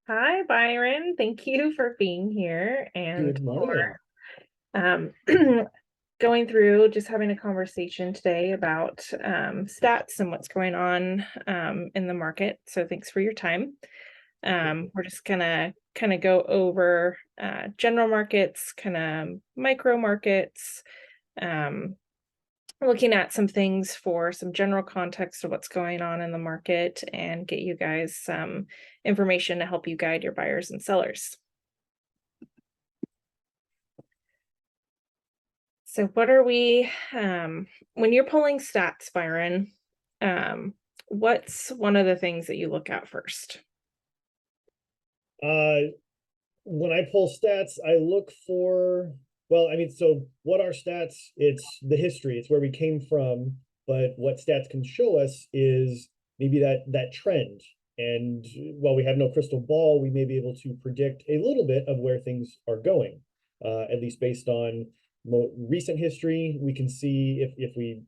Hi, Byron. Thank you for being here and Good for morning. um, going through just having a conversation today about stats and what's going on in the market. So thanks for your time. We're just gonna kind of go over general markets, kind of micro markets, um, looking at some things for some general context of what's going on in the market and get you guys some information to help you guide your buyers and sellers. So what are we when you're pulling stats, Byron, what's one of the things that you look at first? Uh, when I pull stats, I look for, well, I mean, so what are stats? It's the history, it's where we came from, but what stats can show us is maybe that trend. And while we have no crystal ball, we may be able to predict a little bit of where things are going, at least based on recent history. We can see if we,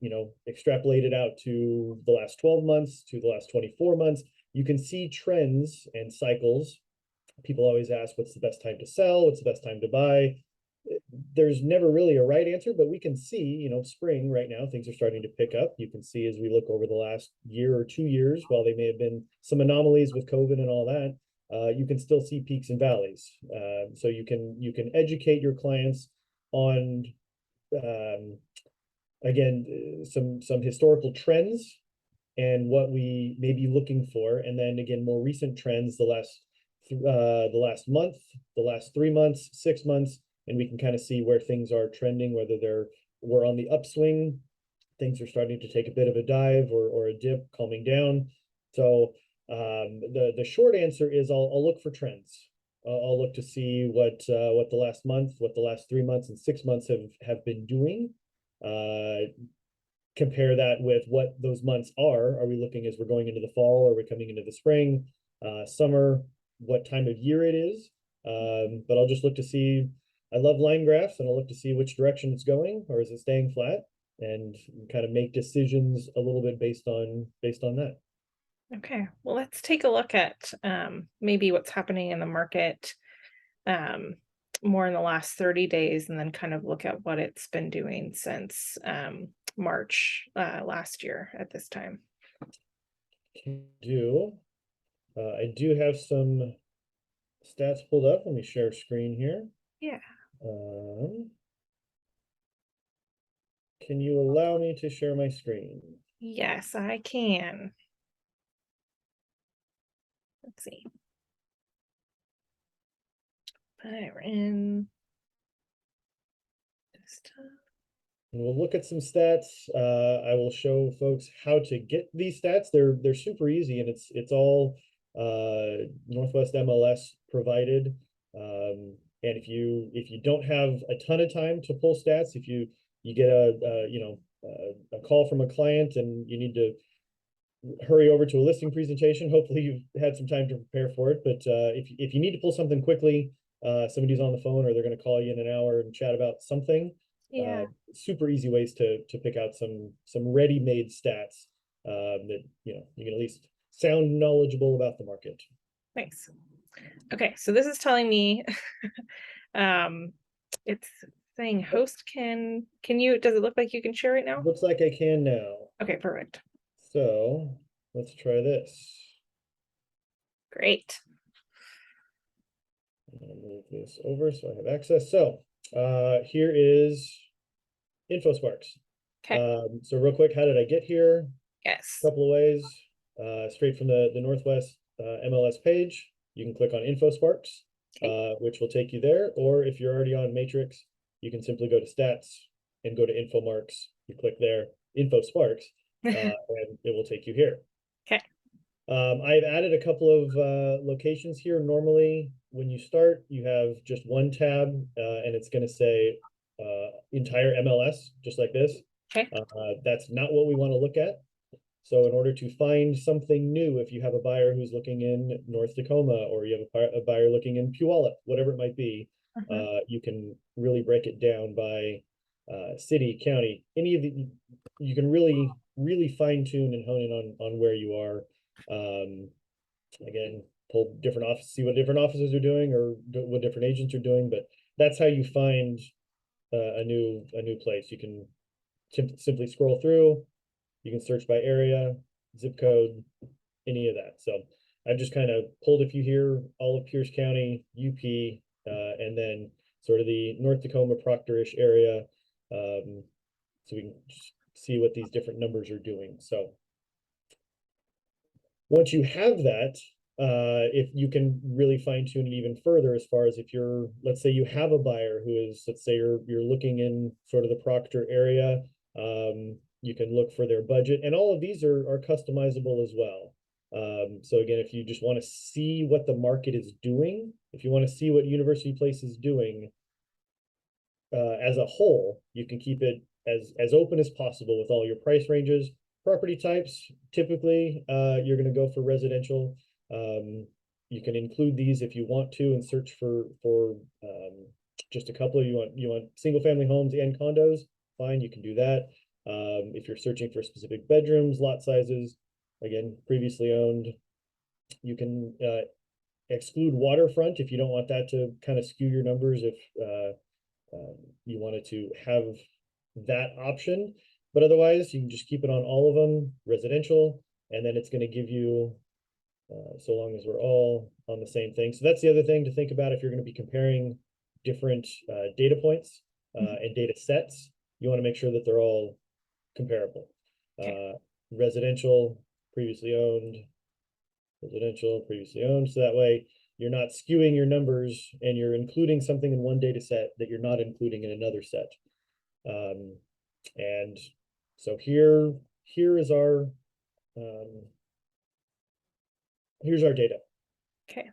extrapolate it out to the last 12 months, to the last 24 months, you can see trends and cycles. People always ask, what's the best time to sell? What's the best time to buy? There's never really a right answer, but we can see, spring right now, things are starting to pick up. You can see as we look over the last year or 2 years, while they may have been some anomalies with COVID and all that, you can still see peaks and valleys. So you can educate your clients on, um, again, some historical trends and what we may be looking for, and then again more recent trends, the last month, the last 3 months, 6 months, and we can kind of see where things are trending, whether we're on the upswing, things are starting to take a bit of a dive, or a dip, calming down. So the short answer is I'll look for trends. I'll look to see what the last month, what the last 3 months and 6 months have been doing. Uh, Compare that with what those months are. Are we looking as we're going into the fall? Are we coming into the spring, summer? What time of year it is? But I'll just look to see. I love line graphs, and I'll look to see which direction it's going, or is it staying flat, and kind of make decisions a little bit based on that. Okay, well, let's take a look at maybe what's happening in the market um, more in the last 30 days and then kind of look at what it's been doing since March last year at this time. Can do. I do have some stats pulled up. Let me share screen here. Yeah. Um, can you allow me to share my screen? Yes, I can. Let's see. Byron. And we'll look at some stats. I will show folks how to get these stats. They're super easy, and it's all Northwest MLS provided. And if you don't have a ton of time to pull stats, if you get a call from a client and you need to hurry over to a listing presentation, hopefully you've had some time to prepare for it. But if you need to pull something quickly, somebody's on the phone or they're going to call you in an hour and chat about something, Yeah. super easy ways to pick out some ready-made stats, that you can at least sound knowledgeable about the market. Nice. Okay, so this is telling me um it's saying host can you does it look like you can share right now? Looks like I can now. Okay, perfect. So let's try this. Great. I'll move this over so I have access. So here is InfoSparks. Okay. So real quick, how did I get here? Yes. Couple of ways. Straight from the Northwest MLS page, you can click on InfoSparks, Okay. which will take you there. Or if you're already on Matrix, you can simply go to Stats and go to InfoMarks. You click there, InfoSparks, and it will take you here. Okay. I've added a couple of locations here. Normally, when you start, you have just one tab, and it's going to say entire MLS, just like this. Okay. That's not what we want to look at. So in order to find something new, if you have a buyer who's looking in North Tacoma, or you have a buyer looking in Puyallup, whatever it might be, Mhm. you can really break it down by city, county, any of the, you can really fine tune and hone in on where you are. Again, pull different offices, see what different offices are doing or what different agents are doing. But that's how you find a new place. You can simply scroll through. You can search by area, zip code, any of that. So I've just kind of pulled a few here, all of Pierce County, UP, and then sort of the North Tacoma Proctor-ish area. So we can just see what these different numbers are doing. So once you have that, if you can really fine tune it even further, as far as if you're, let's say you have a buyer who is, let's say you're looking in sort of the Proctor area, you can look for their budget, and all of these are customizable as well. So again, if you just want to see what the market is doing, if you want to see what University Place is doing as a whole, you can keep it as open as possible with all your price ranges. Property types, typically, you're going to go for residential. You can include these if you want to and search for just a couple. You want single family homes and condos, fine, you can do that. If you're searching for specific bedrooms, lot sizes, again, previously owned, you can exclude waterfront if you don't want that to kind of skew your numbers, if you wanted to have that option. But otherwise, you can just keep it on all of them, residential, and then it's going to give you, so long as we're all on the same thing. So that's the other thing to think about if you're going to be comparing different data points and data sets. You want to make sure that they're all comparable. Residential, previously owned, residential, previously owned. So that way you're not skewing your numbers and you're including something in one data set that you're not including in another set. And so here is our, here's our data. Okay.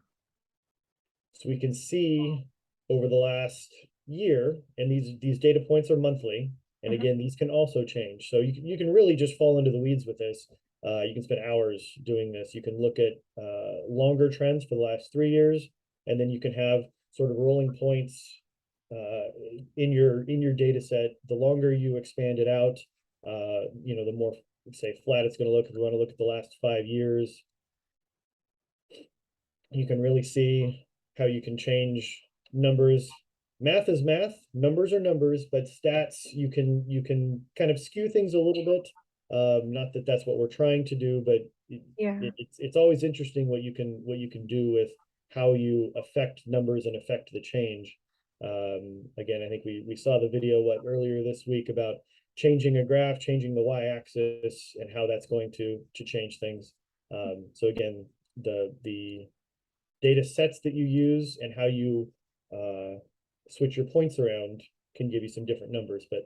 So we can see over the last year, and these data points are monthly. And again, these can also change. So you can really just fall into the weeds with this. You can spend hours doing this. You can look at longer trends for the last 3 years, and then you can have sort of rolling points in your data set. The longer you expand it out, the more, say, flat it's going to look. If we want to look at the last 5 years, you can really see how you can change numbers. Math is math, numbers are numbers, but stats, you can kind of skew things a little bit. Not that that's what we're trying to do, but it's always interesting what you can do with how you affect numbers and affect the change. Again, I think we saw the video earlier this week about changing a graph, changing the y-axis, and how that's going to change things. So again, the data sets that you use and how you switch your points around can give you some different numbers. But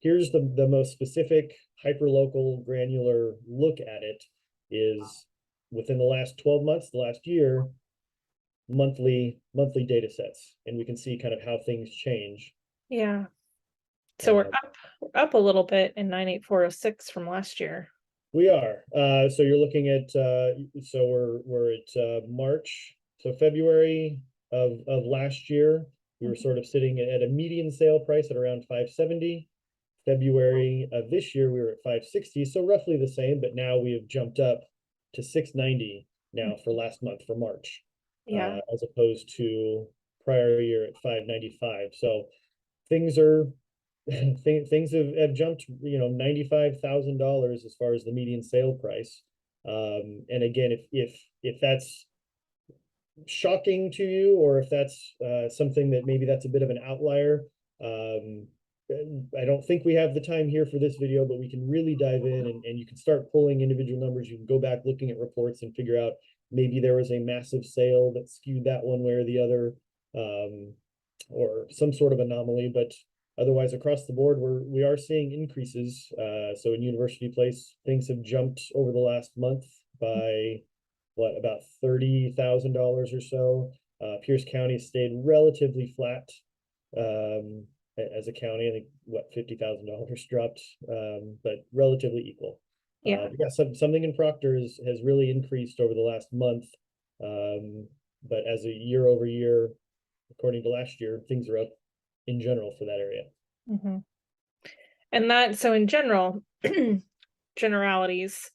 here's the most specific, hyperlocal, granular look at it is within the last 12 months, the last year, monthly data sets, and we can see kind of how things change. Yeah. So we're up a little bit in 98406 from last year. We are. So you're looking at so we're at March. So February of last year, we were sort of sitting at a median sale price at around 570. February of this year, we were at 560. So roughly the same, but now we have jumped up to 690 now for last month, for March. Yeah. As opposed to prior year at 595. So things are things have jumped, $95,000 as far as the median sale price. And again, if that's shocking to you, or if that's something that maybe that's a bit of an outlier, I don't think we have the time here for this video, but we can really dive in and you can start pulling individual numbers. You can go back looking at reports and figure out maybe there was a massive sale that skewed that one way or the other, or some sort of anomaly. But otherwise, across the board, we are seeing increases. So in University Place, things have jumped over the last month by about $30,000 or so. Pierce County stayed relatively flat as a county. I think $50,000 dropped, but relatively equal. Yeah, something in Proctor has really increased over the last month. But as a year over year, according to last year, things are up in general for that area. And so in general, generalities,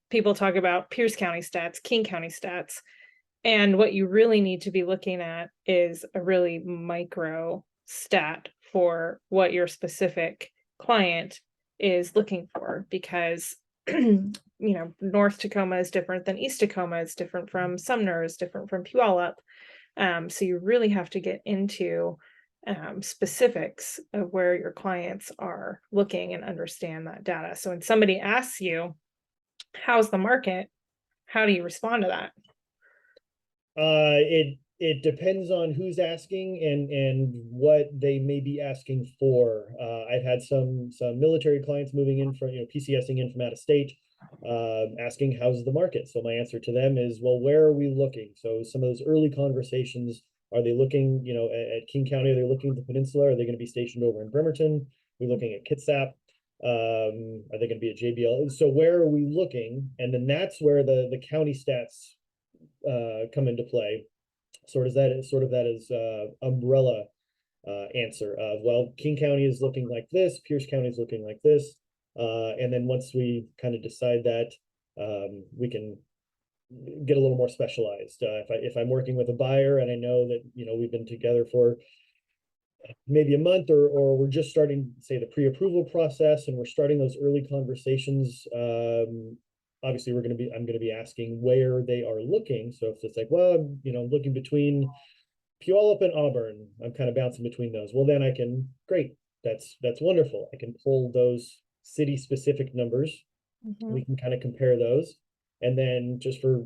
people talk about Pierce County stats, King County stats. And what you really need to be looking at is a really micro stat for what your specific client is looking for, because North Tacoma is different than East Tacoma, is different from Sumner, is different from Puyallup. So you really have to get into specifics of where your clients are looking and understand that data. So when somebody asks you, how's the market? How do you respond to that? It depends on who's asking and what they may be asking for. I've had some military clients moving in from, PCSing in from out of state, asking how's the market. So my answer to them is, well, where are we looking? So some of those early conversations, are they looking, at King County? Are they looking at the peninsula? Are they going to be stationed over in Bremerton? Are we looking at Kitsap? Are they going to be at JBL? So where are we looking? And then that's where the county stats come into play. Sort of that is umbrella answer of, well, King County is looking like this, Pierce County is looking like this, and then once we kind of decide that, we can get a little more specialized. If I'm working with a buyer and I know that we've been together for maybe a month, or we're just starting, say, the pre-approval process, and we're starting those early conversations, obviously I'm going to be asking where they are looking. So if it's like, well, I'm looking between Puyallup and Auburn, I'm kind of bouncing between those. Well, then great. That's wonderful. I can pull those city specific numbers. We can kind of compare those. And then just for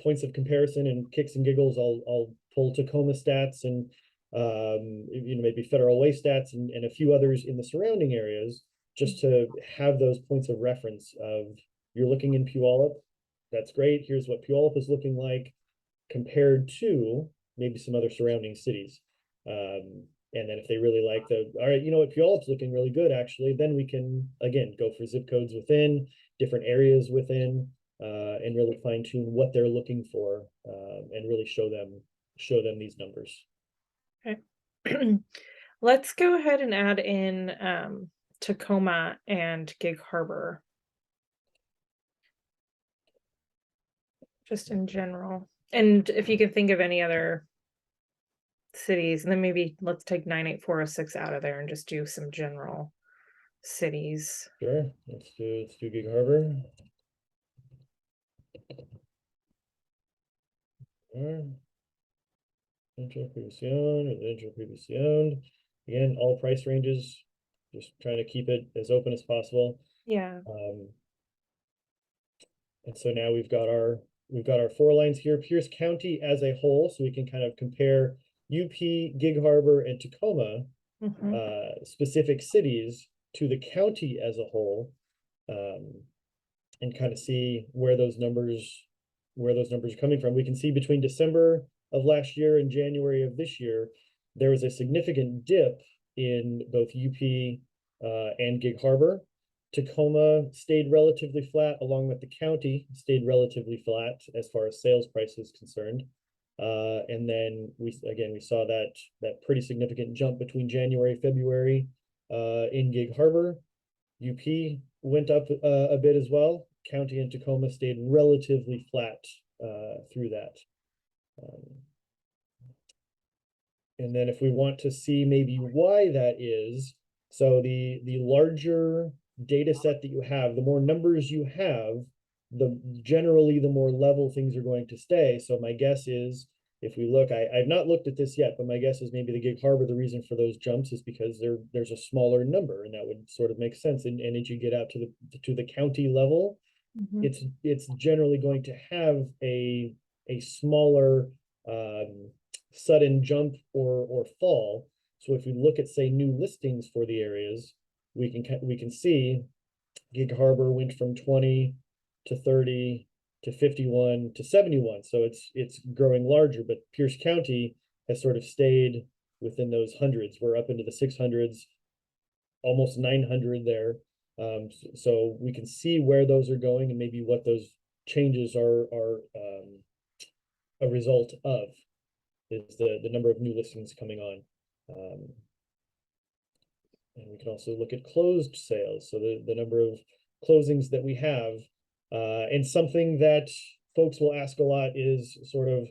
points of comparison and kicks and giggles, I'll pull Tacoma stats and maybe Federal Way stats and a few others in the surrounding areas, just to have those points of reference of, you're looking in Puyallup, that's great. Here's what Puyallup is looking like compared to maybe some other surrounding cities. And then if they really like all right, what, Puyallup's looking really good, actually, then we can, again, go for zip codes within, different areas within, and really fine tune what they're looking for, and really show them these numbers. Okay. Let's go ahead and add in Tacoma and Gig Harbor. Just in general. And if you can think of any other cities, and then maybe let's take 98406 out of there and just do some general cities. Sure. Let's do Gig Harbor. Residential previously owned, residential previously owned. Again, all price ranges, just trying to keep it as open as possible. Yeah. And so now we've got our 4 lines here, Pierce County as a whole, so we can kind of compare UP, Gig Harbor, and Tacoma, specific cities to the county as a whole, and kind of see where those numbers are coming from. We can see between December of last year and January of this year, there was a significant dip in both UP and Gig Harbor. Tacoma stayed relatively flat, along with the county stayed relatively flat as far as sales price is concerned. And then we saw that pretty significant jump between January, February in Gig Harbor. UP went up a bit as well. County and Tacoma stayed relatively flat through that. And then if we want to see maybe why that is, so the larger data set that you have, the more numbers you have, generally the more level things are going to stay. So my guess is, if we look, I've not looked at this yet, but my guess is maybe the Gig Harbor, the reason for those jumps is because there's a smaller number, and that would sort of make sense. And as you get out to the county level, it's generally going to have a smaller sudden jump or fall. So if we look at, say, new listings for the areas, we can see Gig Harbor went from 20 to 30 to 51 to 71. So it's growing larger, but Pierce County has sort of stayed within those hundreds. We're up into the 600s, almost 900 there. So we can see where those are going and maybe what those changes are a result of, is the number of new listings coming on. And we can also look at closed sales, so the number of closings that we have. And something that folks will ask a lot is sort of,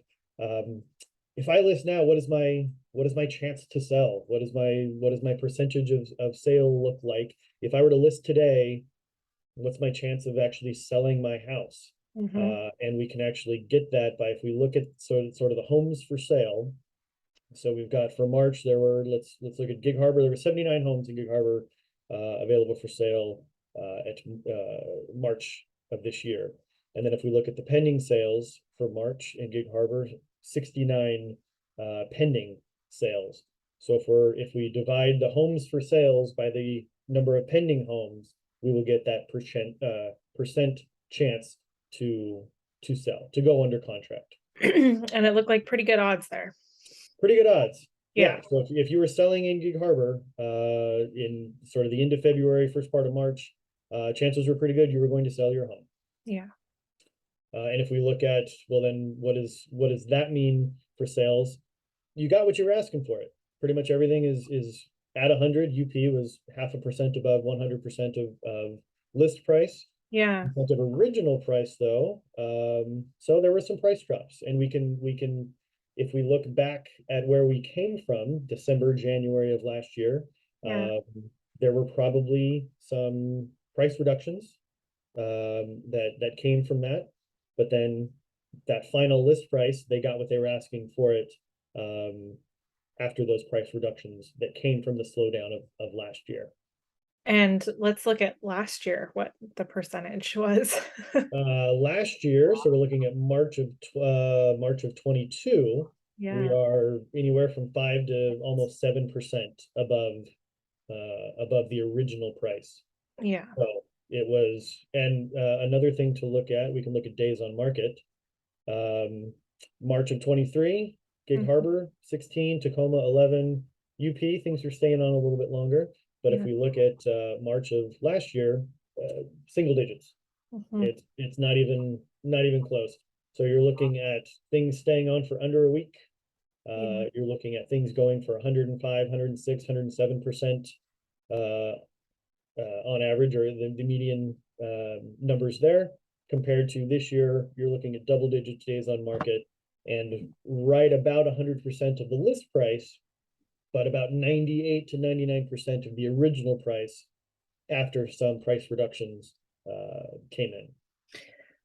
if I list now, what is my chance to sell? What is my percentage of sale look like? If I were to list today, what's my chance of actually selling my house? And we can actually get that by, if we look at sort of the homes for sale. So we've got for March, there were, let's look at Gig Harbor. There were 79 homes in Gig Harbor available for sale at March of this year. And then if we look at the pending sales for March in Gig Harbor, 69 pending sales. So if we divide the homes for sales by the number of pending homes, we will get that percent chance to sell, to go under contract. And it looked like pretty good odds there. Pretty good odds. Yeah. So if you were selling in Gig Harbor in sort of the end of February, first part of March, chances were pretty good you were going to sell your home. Yeah. And if we look at, well, then what does that mean for sales? You got what you were asking for it. Pretty much everything is at 100. UP was 0.5% above 100% of list price. Yeah. Of original price though. So there were some price drops, and we can, if we look back at where we came from, December, January of last year, there were probably some price reductions that came from that. But then that final list price, they got what they were asking for it after those price reductions that came from the slowdown of last year. And let's look at last year, what the percentage was. Last year, so we're looking at March of 22. Yeah. We are anywhere from 5 to almost 7% above the original price. Yeah. So it was, and another thing to look at, we can look at days on market. March of 23, Gig Harbor 16, Tacoma 11, UP, things are staying on a little bit longer. But if we look at March of last year, single digits. It's not even close. So you're looking at things staying on for under a week. You're looking at things going for 105, 106, 107% on average, or the median numbers there. Compared to this year, you're looking at double-digit days on market and right about 100% of the list price, but about 98 to 99% of the original price after some price reductions came in.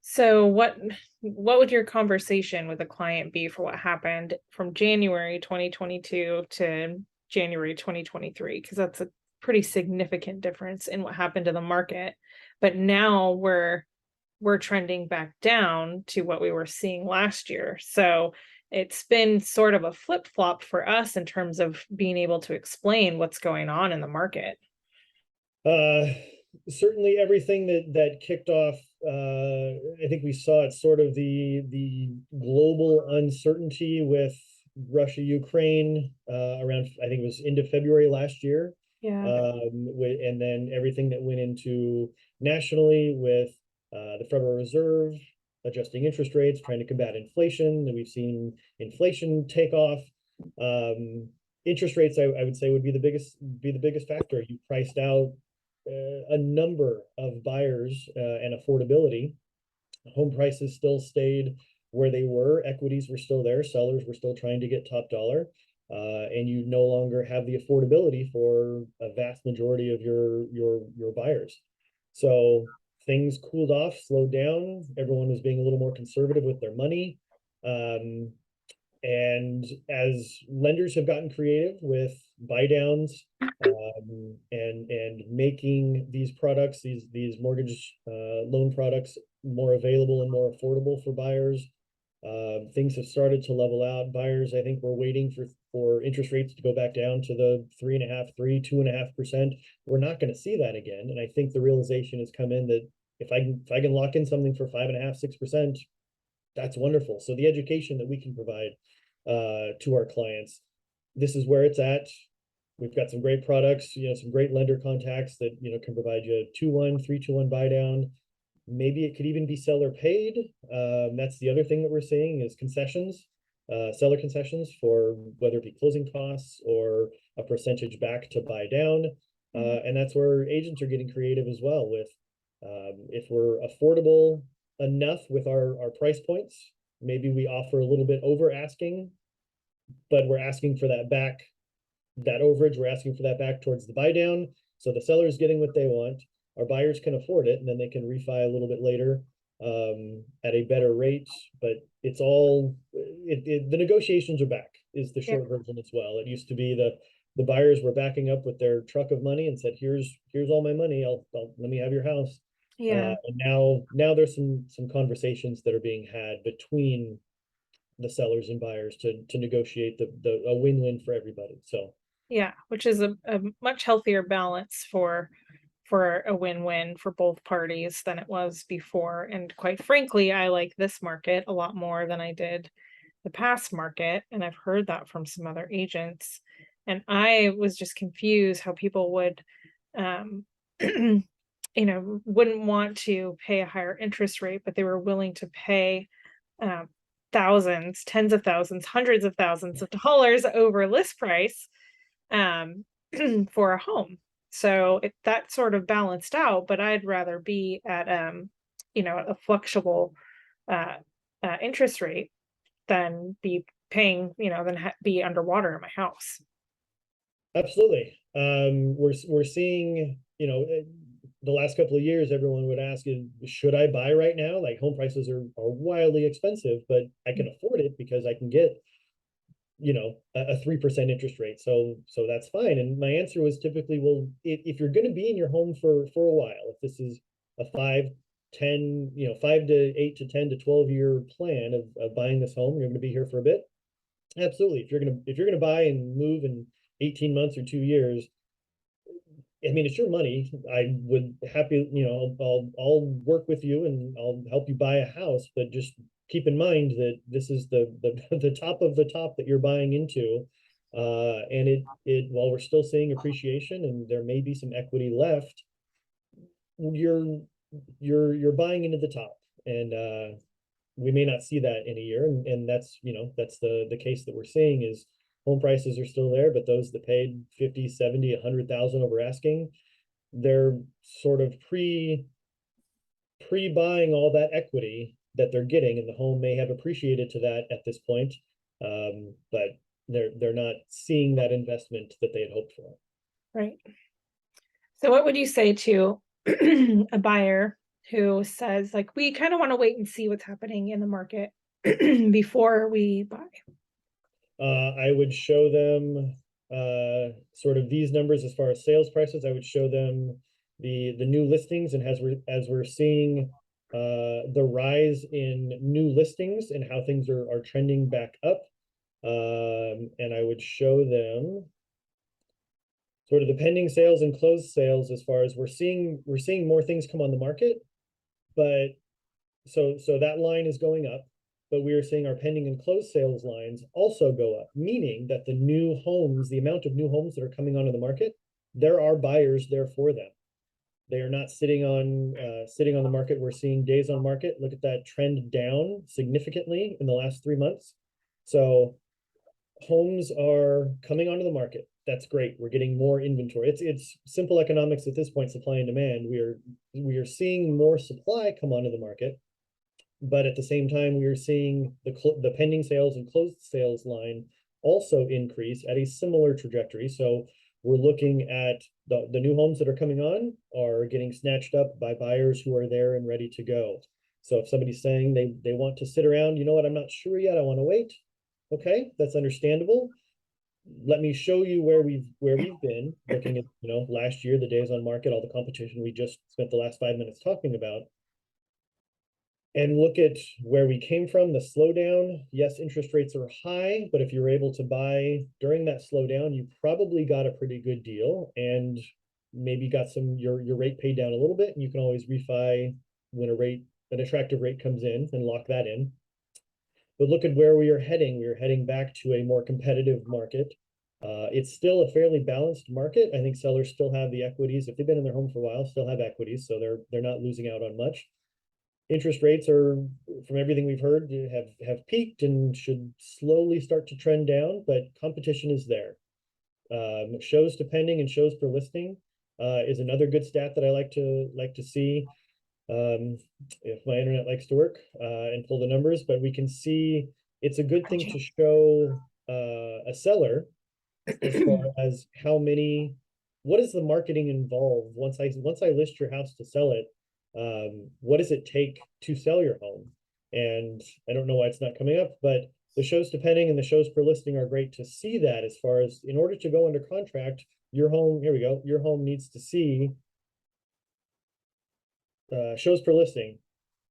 So what would your conversation with a client be for what happened from January 2022 to January 2023? Because that's a pretty significant difference in what happened to the market. But now we're trending back down to what we were seeing last year. So it's been sort of a flip-flop for us in terms of being able to explain what's going on in the market. Certainly everything that kicked off, I think we saw it sort of the global uncertainty with Russia, Ukraine, around, I think it was end of February last year. Yeah. And then everything that went into nationally with the Federal Reserve adjusting interest rates, trying to combat inflation. That we've seen inflation take off. Interest rates, I would say, would be the biggest factor. You priced out a number of buyers and affordability. Home prices still stayed where they were. Equities were still there. Sellers were still trying to get top dollar. And you no longer have the affordability for a vast majority of your buyers. So things cooled off, slowed down. Everyone was being a little more conservative with their money. And as lenders have gotten creative with buy downs and making these products, these mortgage loan products more available and more affordable for buyers, things have started to level out. Buyers, I think, were waiting for interest rates to go back down to the 2.5%. We're not going to see that again. And I think the realization has come in that if I can lock in something for 5.5%, 6%, that's wonderful. So the education that we can provide to our clients, this is where it's at. We've got some great products, some great lender contacts that, can provide you a 2-1, 3-2-1 buy down. Maybe it could even be seller paid. That's the other thing that we're seeing is concessions, seller concessions for whether it be closing costs or a percentage back to buy down. And that's where agents are getting creative as well with if we're affordable enough with our price points. Maybe we offer a little bit over asking, but we're asking for that back, that overage, we're asking for that back towards the buy down. So the seller's getting what they want. Our buyers can afford it, and then they can refi a little bit later at a better rate. But it's all the negotiations are back is the short version as well. It used to be the buyers were backing up with their truck of money and said, here's all my money. I'll let me have your house. Yeah. And now there's some conversations that are being had between the sellers and buyers to negotiate a win-win for everybody. So Yeah, which is a much healthier balance for a win-win for both parties than it was before. And quite frankly, I like this market a lot more than I did the past market. And I've heard that from some other agents. And I was just confused how people would, um, wouldn't want to pay a higher interest rate, but they were willing to pay um, thousands, tens of thousands, hundreds of thousands of dollars over list price um, for a home. So that sort of balanced out, but I'd rather be at a fluctuable uh, interest rate than be paying, be underwater in my house. absolutely. We're seeing, the last couple of years, everyone would ask, should I buy right now? Like home prices are wildly expensive, but I can afford it because I can get, a 3% interest rate. So that's fine. And my answer was typically, well, if you're going to be in your home for a while, if this is a 5 to 8 to 10 to 12 year plan of buying this home, you're going to be here for a bit. Absolutely. If you're gonna buy and move in 18 months or 2 years, I mean, it's your money. I would happy, I'll work with you and I'll help you buy a house, but just keep in mind that this is the top of the top that you're buying into. And while we're still seeing appreciation and there may be some equity left, you're you're buying into the top. And we may not see that in a year, and that's that's the case that we're seeing is home prices are still there, but those that paid 50, 70, 100,000 over asking, they're sort of pre-buying all that equity that they're getting, and the home may have appreciated to that at this point, but they're not seeing that investment that they had hoped for. Right. So what would you say to a buyer who says, like, we kind of want to wait and see what's happening in the market before we buy? I would show them sort of these numbers as far as sales prices. I would show them the new listings, and as we're seeing the rise in new listings and how things are trending back up. And I would show them sort of the pending sales and closed sales as far as we're seeing more things come on the market, but so that line is going up, but we are seeing our pending and closed sales lines also go up, meaning that the amount of new homes that are coming onto the market, there are buyers there for them. They are not sitting on the market. We're seeing days on market. Look at that trend down significantly in the last 3 months. So homes are coming onto the market. That's great. We're getting more inventory. It's simple economics at this point, supply and demand. We are seeing more supply come onto the market, but at the same time, we are seeing the pending sales and closed sales line also increase at a similar trajectory. So we're looking at the new homes that are coming on are getting snatched up by buyers who are there and ready to go. So if somebody's saying they want to sit around, you know what, I'm not sure yet, I want to wait. Okay, that's understandable. Let me show you where we've been looking at, last year, the days on market, all the competition we just spent the last 5 minutes talking about, and look at where we came from, the slowdown. Yes, interest rates are high, but if you're able to buy during that slowdown, you probably got a pretty good deal and maybe got your rate paid down a little bit, and you can always refi when an attractive rate comes in and lock that in. But look at where we are heading. We are heading back to a more competitive market. It's still a fairly balanced market. I think sellers still have the equities. If they've been in their home for a while, still have equities, so they're not losing out on much. Interest rates are, from everything we've heard, have peaked and should slowly start to trend down, but competition is there. Shows to pending and shows per listing is another good stat that I like to see. if my internet likes to work, and pull the numbers, but we can see it's a good thing to show a seller as far as how many, what is the marketing involved once I list your house to sell it, what does it take to sell your home? And I don't know why it's not coming up, but the shows depending and the shows per listing are great to see that, as far as in order to go under contract, your home, here we go, your home needs to see shows per listing.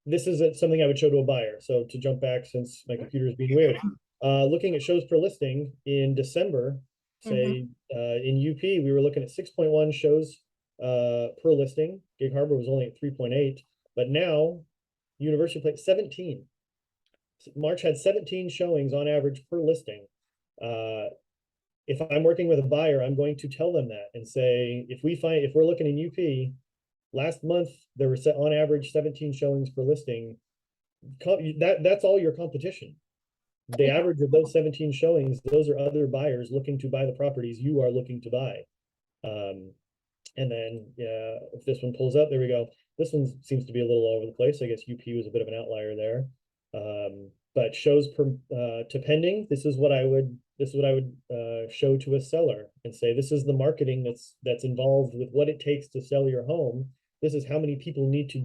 This is something I would show to a buyer. So to jump back, since my computer is being weird, looking at shows per listing in December, say in UP, we were looking at 6.1 shows per listing. Gig Harbor was only at 3.8, but now University Place 17. March had 17 showings on average per listing. If I'm working with a buyer, I'm going to tell them that and say, if we're looking in UP, last month there were on average 17 showings per listing. That's all your competition. The average of those 17 showings, those are other buyers looking to buy the properties you are looking to buy. And then if this one pulls up, there we go. This one seems to be a little all over the place. I guess UP was a bit of an outlier there. But shows per to pending, this is what I would show to a seller and say, this is the marketing that's involved with what it takes to sell your home. This is how many people need to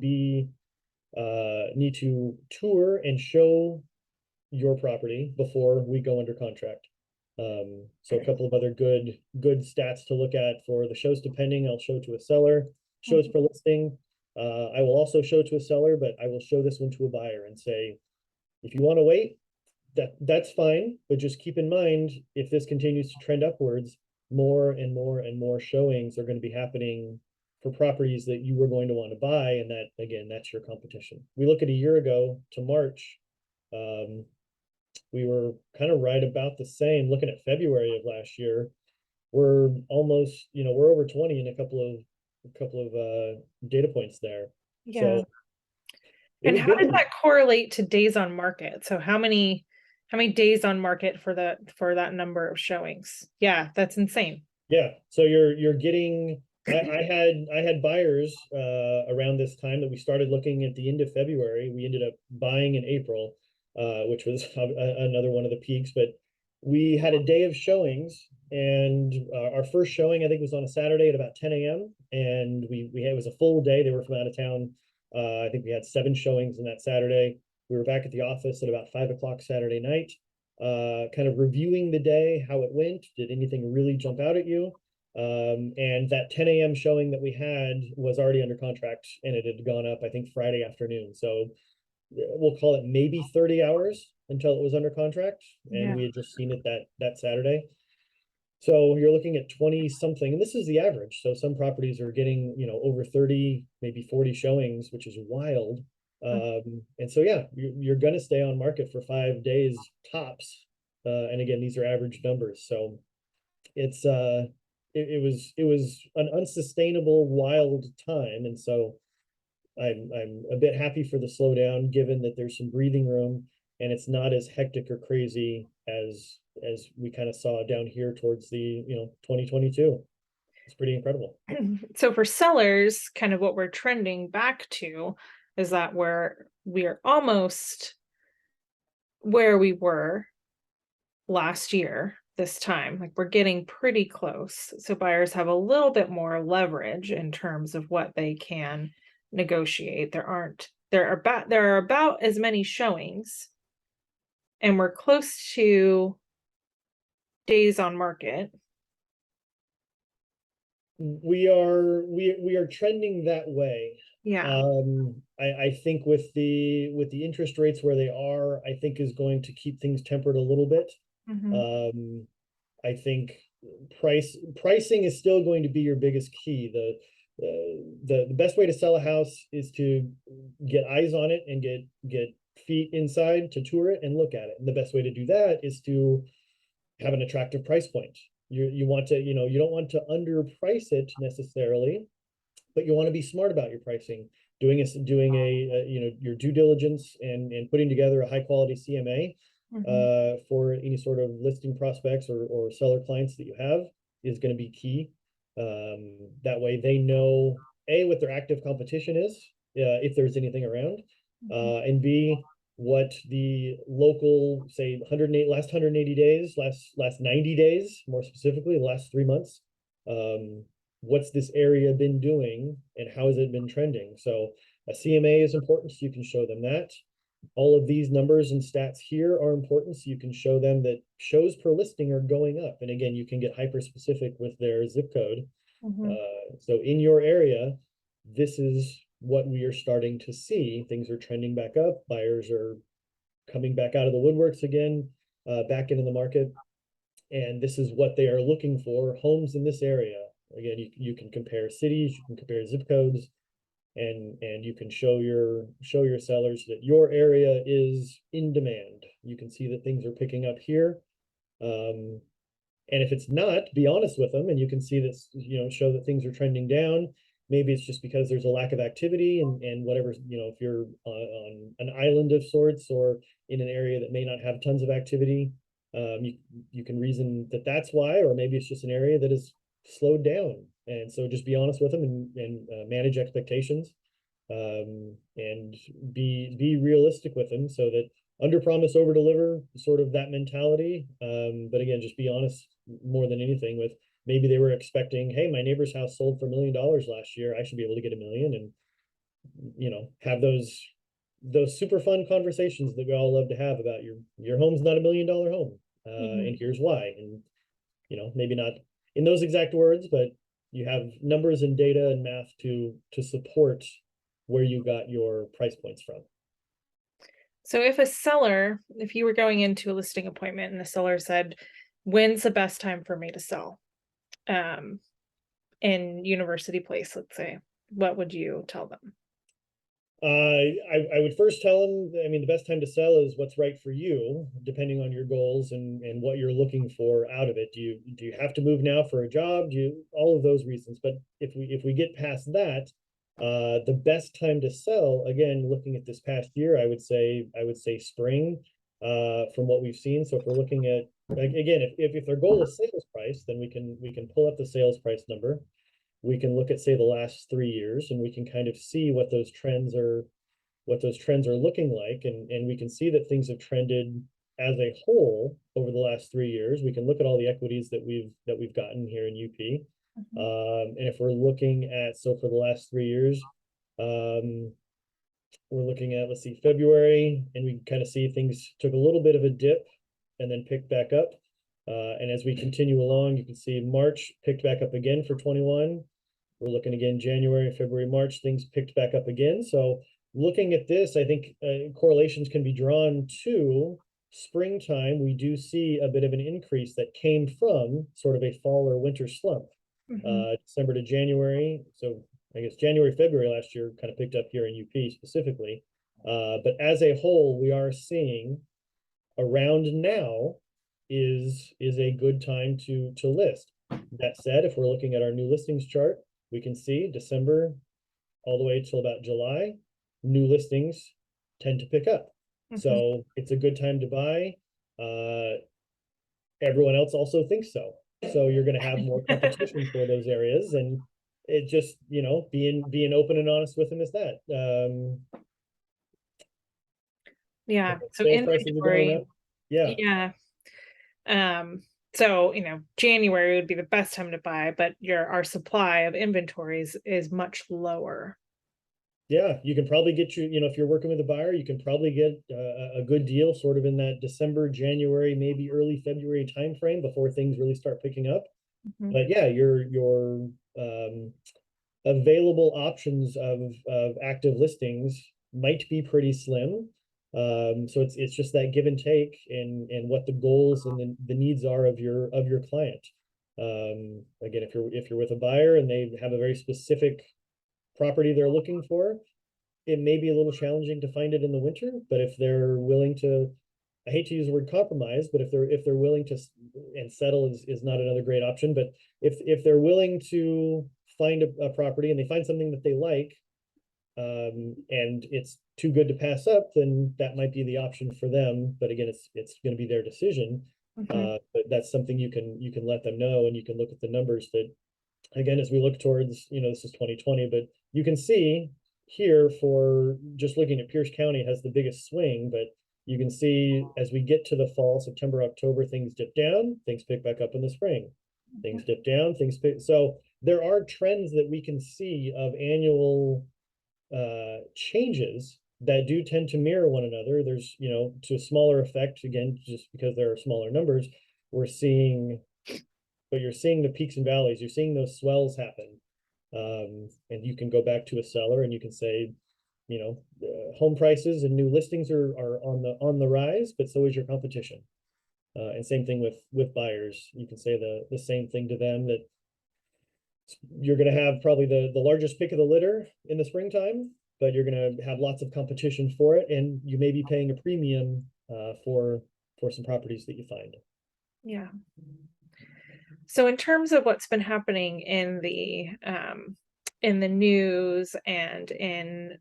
tour and show your property before we go under contract. So a couple of other good stats to look at for the shows depending, I'll show to a seller. Shows per listing, I will also show to a seller, but I will show this one to a buyer and say, if you want to wait, that's fine, but just keep in mind, if this continues to trend upwards, more and more and more showings are going to be happening for properties that you were going to want to buy, and that, again, that's your competition. We look at a year ago to March, we were kind of right about the same. Looking at February of last year, we're almost, we're over 20 in a couple of data points there. Yeah. So, and how did that correlate to days on market? So how many days on market for that number of showings? Yeah, that's insane. Yeah, so you're getting. I had buyers around this time that we started looking at the end of February. We ended up buying in April, which was another one of the peaks. But we had a day of showings, and our first showing, I think, was on a Saturday at about 10 a.m. And it was a full day. They were from out of town. I think we had 7 showings on that Saturday. We were back at the office at about 5 o'clock Saturday night, kind of reviewing the day, how it went. Did anything really jump out at you? And that 10 a.m. showing that we had was already under contract, and it had gone up, I think, Friday afternoon. So we'll call it maybe 30 hours until it was under contract, and we had just seen it that Saturday. So you're looking at 20 something, and this is the average. So some properties are getting, over 30, maybe 40 showings, which is wild. And so, yeah, you're going to stay on market for 5 days tops. And again, these are average numbers. So it's, it was an unsustainable, wild time. And so I'm a bit happy for the slowdown, given that there's some breathing room and it's not as hectic or crazy as we kind of saw down here towards the 2022. It's pretty incredible. So for sellers, kind of what we're trending back to is that we are almost where we were last year this time. Like, we're getting pretty close. So buyers have a little bit more leverage in terms of what they can negotiate. There are about as many showings, and we're close to days on market. We are trending that way. Yeah. I think with the interest rates where they are, I think is going to keep things tempered a little bit. I think pricing is still going to be your biggest key. The best way to sell a house is to get eyes on it and get feet inside to tour it and look at it. And the best way to do that is to have an attractive price point. You want to, you don't want to underprice it necessarily, but you want to be smart about your pricing, doing your due diligence and putting together a high quality CMA for any sort of listing prospects or seller clients that you have is going to be key. That way they know what their active competition is, if there's anything around, Mhm. and B, what the local, say, last 180 days, last 90 days, more specifically, the last 3 months, what's this area been doing and how has it been trending? So a CMA is important, so you can show them that. All of these numbers and stats here are important, so you can show them that shows per listing are going up. And again, you can get hyper specific with their zip code. Mhm. So in your area, this is what we are starting to see. Things are trending back up. Buyers are coming back out of the woodworks again, back into the market. And this is what they are looking for, homes in this area. Again, you can compare cities, you can compare zip codes, and you can show your sellers that your area is in demand. You can see that things are picking up here. And if it's not, be honest with them, and you can see this, show that things are trending down. Maybe it's just because there's a lack of activity and whatever, if you're on an island of sorts or in an area that may not have tons of activity, you can reason that that's why, or maybe it's just an area that is slowed down. And so just be honest with them and manage expectations, and be realistic with them so that under promise, over deliver, sort of that mentality. But again, just be honest more than anything with maybe they were expecting, hey, my neighbor's house sold for $1 million last year. I should be able to get $1 million, and have those super fun conversations that we all love to have about your home's not $1 million home. Mhm. And here's why. And maybe not in those exact words, but you have numbers and data and math to support where you got your price points from. So if you were going into a listing appointment and the seller said, when's the best time for me to sell? Um, in University Place, let's say, what would you tell them? I would first tell them, I mean, the best time to sell is what's right for you, depending on your goals and what you're looking for out of it. Do you have to move now for a job? All of those reasons. But if we get past that, the best time to sell, again, looking at this past year, I would say spring, from what we've seen. So if we're looking at, again, if their goal is sales price, then we can pull up the sales price number. We can look at, say, the last 3 years, and we can kind of see what those trends are looking like, and we can see that things have trended as a whole over the last 3 years. We can look at all the equities that we've gotten here in UP. Mhm. And if we're looking at, so for the last 3 years, we're looking at, let's see, February, and we kind of see things took a little bit of a dip and then picked back up. And as we continue along, you can see March picked back up again for 21. We're looking again January, February, March, things picked back up again. So looking at this, I think correlations can be drawn to springtime. We do see a bit of an increase that came from sort of a fall or winter slump. Mhm. December to January. So I guess January, February last year kind of picked up here in UP specifically. But as a whole, we are seeing around now is a good time to list. That said, if we're looking at our new listings chart, we can see December all the way till about July, new listings tend to pick up. Mhm. So it's a good time to buy. Everyone else also thinks so. So you're going to have more competition for those areas, and it just, being open and honest with them is that. Yeah. So Sales prices are going inventory, up. Yeah. yeah. So, January would be the best time to buy, but our supply of inventories is much lower. Yeah, you can probably get if you're working with a buyer, you can probably get a good deal sort of in that December, January, maybe early February timeframe before things really start picking up. Mhm. But yeah, your available options of active listings might be pretty slim. So it's just that give and take and what the goals and the needs are of your client. Again, if you're with a buyer and they have a very specific property they're looking for, it may be a little challenging to find it in the winter. But if they're willing to, I hate to use the word compromise, but if they're willing to, and settle is not another great option, but if they're willing to find a property and they find something that they like, and it's too good to pass up, then that might be the option for them. But again, it's going to be their decision. Mhm. But that's something you can let them know, and you can look at the numbers that, again, as we look towards, this is 2020, but you can see here for just looking at Pierce County has the biggest swing, but you can see as we get to the fall, September, October, things dip down, things pick back up in the spring. Things dip down, things pick. So there are trends that we can see of annual changes that do tend to mirror one another. There's, to a smaller effect, again, just because there are smaller numbers, we're seeing, but you're seeing the peaks and valleys, you're seeing those swells happen. And you can go back to a seller and you can say, home prices and new listings are on the rise, but so is your competition. And same thing with buyers. You can say the same thing to them, that you're going to have probably the largest pick of the litter in the springtime, but you're going to have lots of competition for it, and you may be paying a premium for some properties that you find. Yeah. So in terms of what's been happening in the news and in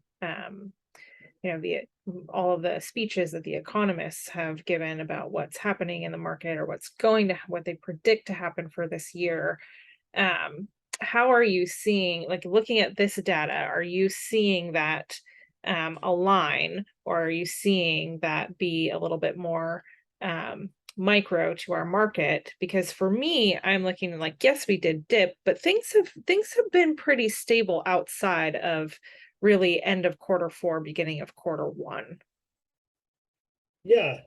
all of the speeches that the economists have given about what's happening in the market, or what they predict to happen for this year, how are you seeing, like, looking at this data, are you seeing that align, or are you seeing that be a little bit more micro to our market? Because for me, I'm looking like, yes, we did dip, but things have been pretty stable outside of really end of Q4, beginning of Q1. Yeah.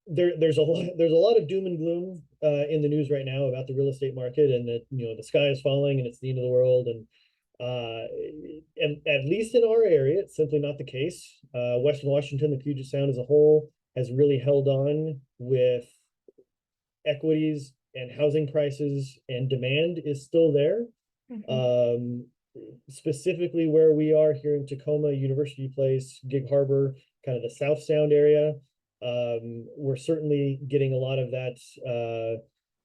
There's a lot of doom and gloom in the news right now about the real estate market, and that the sky is falling and it's the end of the world. And at least in our area, it's simply not the case. Western Washington, the Puget Sound as a whole, has really held on with equities, and housing prices and demand is still there. Specifically where we are here in Tacoma, University Place, Gig Harbor, kind of the South Sound area, we're certainly getting a lot of that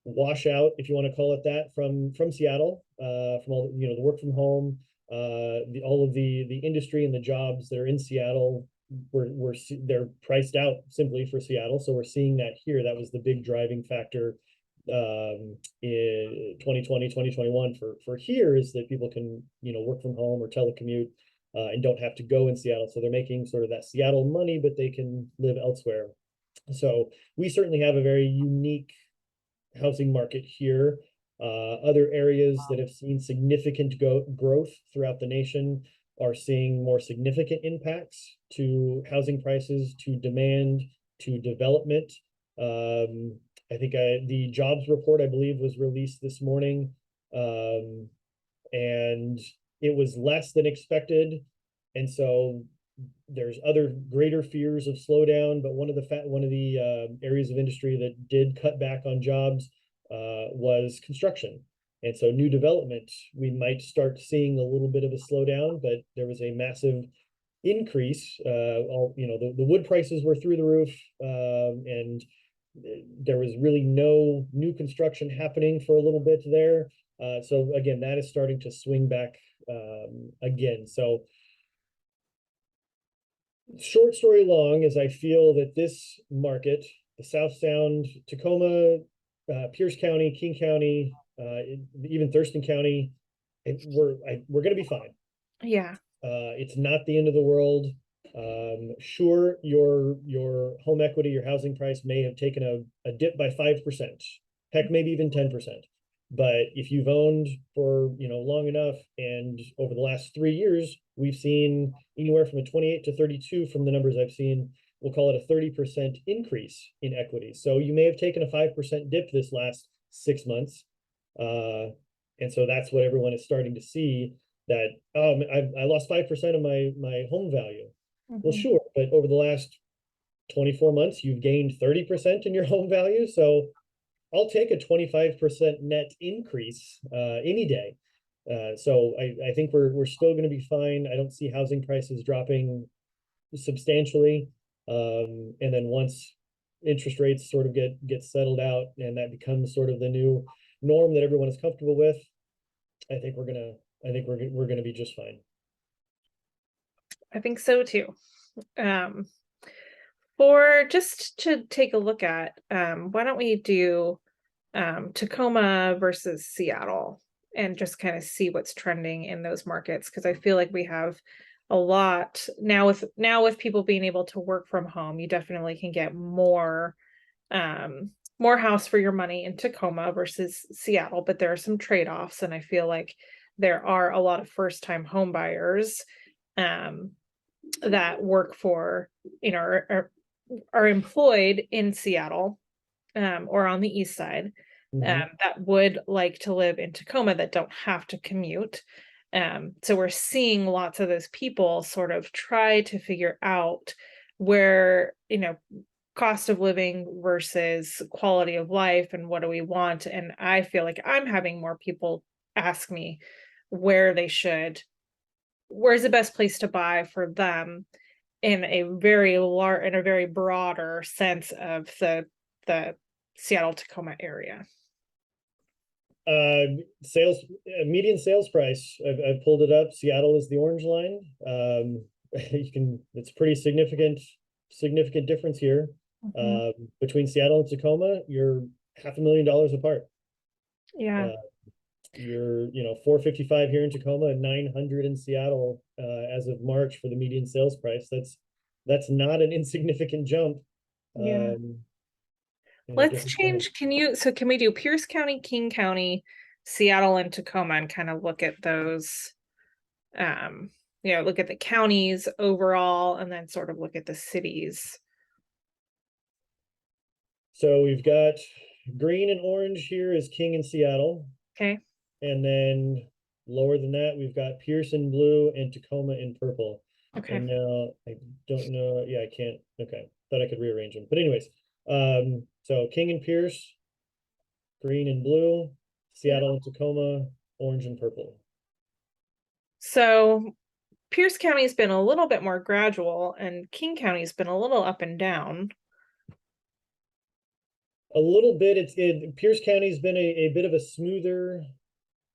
washout, if you want to call it that, from Seattle, from all the work from home, all of the industry and the jobs that are in Seattle. They're priced out simply for Seattle, so we're seeing that here. That was the big driving factor in 2020, 2021 for here, is that people can work from home or telecommute and don't have to go in Seattle. So they're making sort of that Seattle money, but they can live elsewhere. So we certainly have a very unique housing market here. Other areas that have seen significant growth throughout the nation are seeing more significant impacts to housing prices, to demand, to development. I think the jobs report, I believe, was released this morning, and it was less than expected. And so there's other greater fears of slowdown, but one of the areas of industry that did cut back on jobs was construction. And so new development, we might start seeing a little bit of a slowdown, but there was a massive increase. The wood prices were through the roof, and there was really no new construction happening for a little bit there. So again, that is starting to swing back again. So short story long is, I feel that this market, the South Sound, Tacoma, Pierce County, King County, even Thurston County, we're going to be fine. Yeah. It's not the end of the world. Sure, your home equity, your housing price may have taken a dip by 5%, heck, maybe even 10%. But if you've owned for long enough, and over the last 3 years, we've seen anywhere from a 28 to 32 from the numbers I've seen. We'll call it a 30% increase in equity. So you may have taken a 5% dip this last 6 months. And so that's what everyone is starting to see, that I lost 5% of my home value. Well, sure, but over the last 24 months, you've gained 30% in your home value. So I'll take a 25% net increase any day. So I think we're still going to be fine. I don't see housing prices dropping substantially. And then once interest rates sort of get settled out, and that becomes sort of the new norm that everyone is comfortable with, I think we're gonna be just fine. I think so too. For just to take a look at, why don't we do Tacoma versus Seattle? and just kind of see what's trending in those markets. Cause I feel like we have a lot now with people being able to work from home, you definitely can get um more house for your money in Tacoma versus Seattle, but there are some trade-offs, and I feel like there are a lot of first-time home buyers um that work for, are employed in Seattle or on the east side Mhm. that would like to live in Tacoma that don't have to commute. So we're seeing lots of those people sort of try to figure out where, cost of living versus quality of life and what do we want. And I feel like I'm having more people ask me where they should, where's the best place to buy for them in a very large, in a very broader sense of the Seattle Tacoma area. Sales median sales price. I've pulled it up. Seattle is the orange line. You can. It's pretty significant difference here. Mhm. Between Seattle and Tacoma, you're $500,000 apart. Yeah, Uh, you're 455 here in Tacoma and 900 in Seattle as of March for the median sales price. That's not an insignificant jump. yeah. Um, in a Let's different place. change. Can we do Pierce County, King County, Seattle, and Tacoma and kind of look at those, um, look at the counties overall and then sort of look at the cities. So we've got green and orange here is King and Seattle. Okay. And then lower than that, we've got Pierce in blue and Tacoma in purple. Okay. And now I don't know. Yeah, I can't. Okay. Thought I could rearrange them. But anyways, so King and Pierce, green and blue, Yeah. Seattle and Tacoma, orange and purple. So Pierce County has been a little bit more gradual and King County has been a little up and down. A little bit. Pierce County's been a bit of a smoother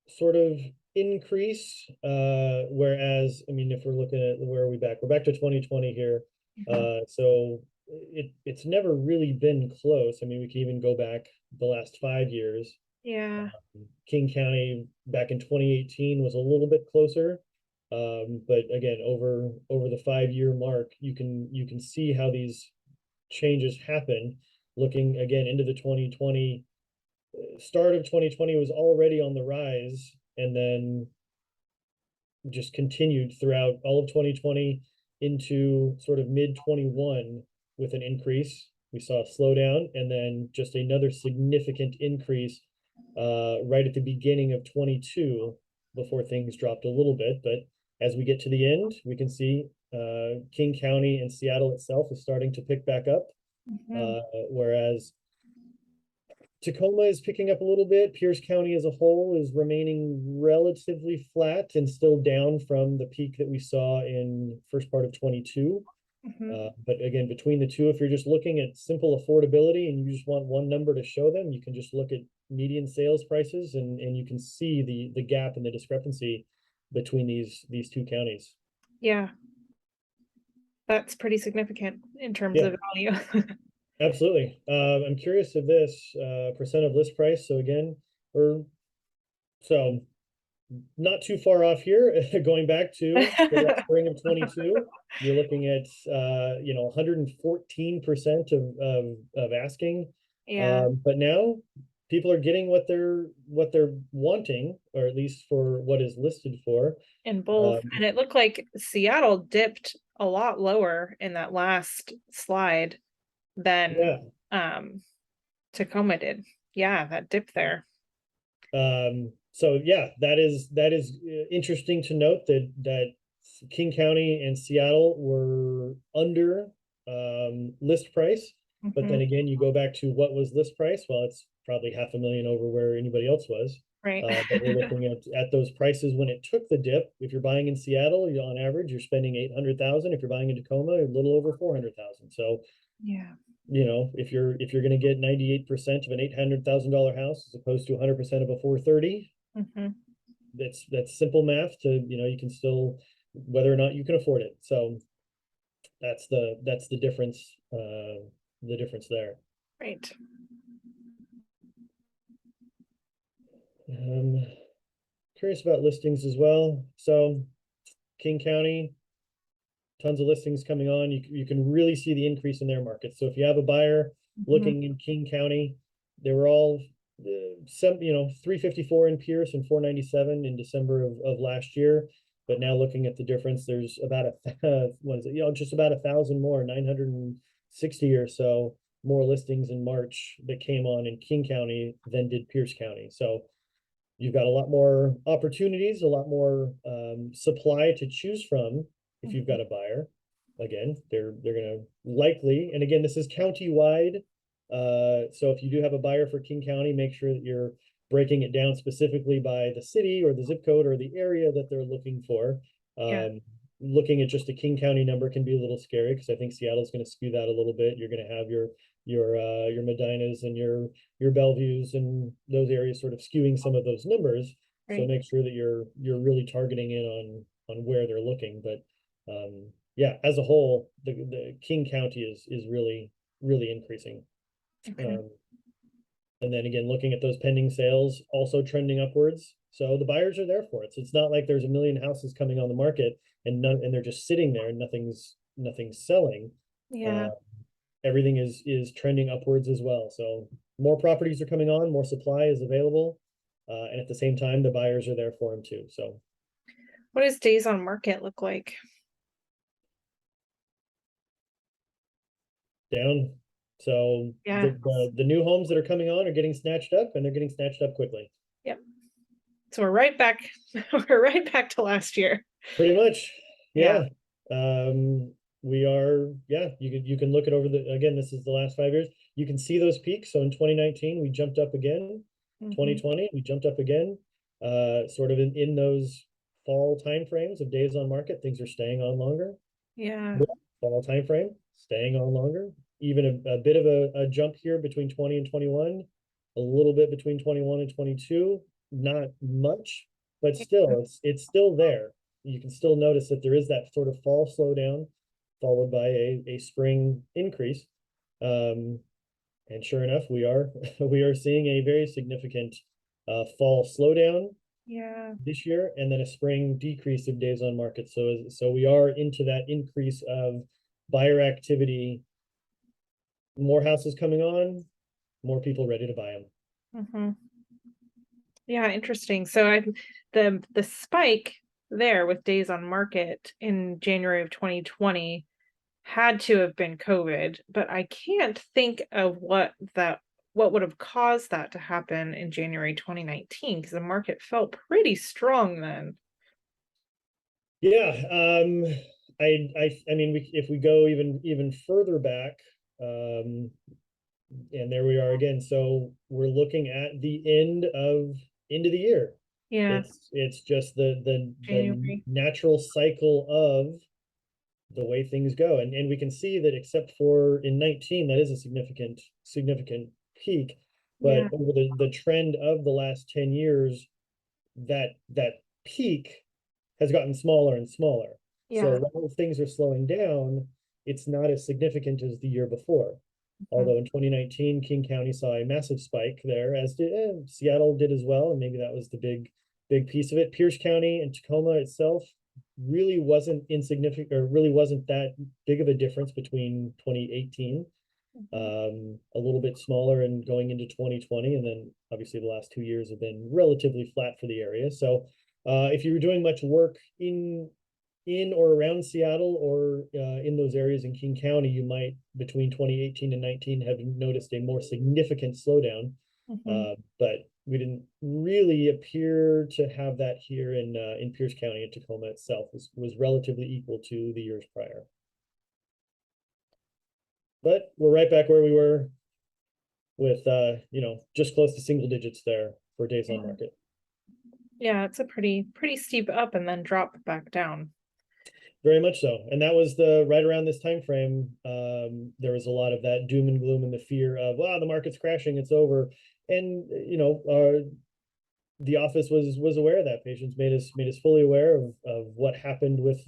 sort of increase. Whereas, I mean, if we're looking at where are we back? We're back to 2020 here. So it's never really been close. I mean, we can even go back the last 5 years. Yeah. King County back in 2018 was a little bit closer. But again, over the 5 year mark, you can see how these changes happen. Looking again into the 2020 start of 2020 was already on the rise, and then just continued throughout all of 2020 into sort of mid 21 with an increase. We saw a slowdown and then just another significant increase right at the beginning of 22 before things dropped a little bit. But as we get to the end, we can see King County and Seattle itself is starting to pick back up, Mhm. whereas Tacoma is picking up a little bit. Pierce County as a whole is remaining relatively flat and still down from the peak that we saw in first part of 22. Mhm. But again, between the two, if you're just looking at simple affordability and you just want one number to show them, you can just look at median sales prices, and you can see the gap and the discrepancy between these two counties. Yeah, that's pretty significant in terms Yeah, of value. absolutely. I'm curious of this percent of list price. So again, we're so not too far off here. Going back to that spring of 22, you're looking at 114% of asking. Yeah, But now people are getting what they're wanting, or at least for what is listed for. in both. Um, And it looked like Seattle dipped a lot lower in that last slide than yeah. um Tacoma did. Yeah, that dip there. So yeah, that is interesting to note that King County and Seattle were under list price. But then Mhm. again, you go back to what was list price. Well, it's probably 500,000 over where anybody else was. Right. But we're looking at those prices when it took the dip. If you're buying in Seattle, on average, you're spending 800,000. If you're buying in Tacoma, a little over 400,000. So Yeah. if you're going to get 98% of an $800,000 house as opposed to 100% of a 430, Mhm. that's simple math to you can still, whether or not you can afford it. So that's the difference there. Right. um curious about listings as well. So King County, tons of listings coming on. You can really see the increase in their market. So if you have a buyer looking in King County, they were all some, 354 in Pierce and 497 in December of last year. But now looking at the difference, there's about what is it? Just about 1,000 more, 960 or so more listings in March that came on in King County than did Pierce County. So you've got a lot more opportunities, a lot more supply to choose from if you've got a buyer. Again, they're gonna likely, and again, this is county-wide. So if you do have a buyer for King County, make sure that you're breaking it down specifically by the city or the zip code or the area that they're looking for. Yeah. Looking at just a King County number can be a little scary because I think Seattle's going to skew that a little bit. You're going to have your Medinas and your Bellevues and those areas sort of skewing some of those numbers. So Right. make sure that you're really targeting in on where they're looking. But yeah, as a whole, the King County is really increasing. Okay. And then again, looking at those pending sales, also trending upwards. So the buyers are there for it. So it's not like there's a million houses coming on the market and they're just sitting there and nothing's selling. Yeah. Everything is trending upwards as well. So more properties are coming on, more supply is available. And at the same time, the buyers are there for them too. So What does days on market look like? down. So Yeah. the new homes that are coming on are getting snatched up and they're getting snatched up quickly. Yep. So we're right back. We're right back to last year. Pretty much. Yeah. Yeah. We are, yeah, you can look at over again, this is the last 5 years. You can see those peaks. So in 2019, we jumped up again. 2020, we jumped up again. Sort of in those fall timeframes of days on market, things are staying on longer. Yeah. Fall timeframe, staying on longer. Even a bit of a jump here between 20 and 21, a little bit between 21 and 22, not much, but still, it's still there. You can still notice that there is that sort of fall slowdown followed by a spring increase. And sure enough, we are we are seeing a very significant fall slowdown Yeah. this year, and then a spring decrease of days on market. So we are into that increase of buyer activity, more houses coming on, more people ready to buy them. Yeah, interesting. So the spike there with days on market in January of 2020 had to have been COVID, but I can't think of what would have caused that to happen in January 2019 because the market felt pretty strong then. Yeah, I mean, if we go even further back, and there we are again. So we're looking at the end of the year. Yeah, It's just the January. natural cycle of the way things go, and we can see that except for in 19, that is a significant peak, but Yeah, over the trend of the last 10 years, that peak has gotten smaller and smaller. yeah. So while things are slowing down, it's not as significant as the year before. Although in 2019, King County saw a massive spike there, as did Seattle did as well, and maybe that was the big piece of it. Pierce County and Tacoma itself really wasn't insignificant, or really wasn't that big of a difference between 2018. A little bit smaller and going into 2020, and then obviously the last 2 years have been relatively flat for the area. So if you were doing much work in or around Seattle or in those areas in King County, you might between 2018 and 19 have noticed a more significant slowdown. But we didn't really appear to have that here in Pierce County, and Tacoma itself was relatively equal to the years prior. But we're right back where we were with just close to single digits there for days on market. Yeah, it's a pretty steep up and then drop back down. Very much so. And that was right around this time frame. There was a lot of that doom and gloom and the fear of, wow, the market's crashing, it's over. And the office was aware of that. Patients made us fully aware of what happened with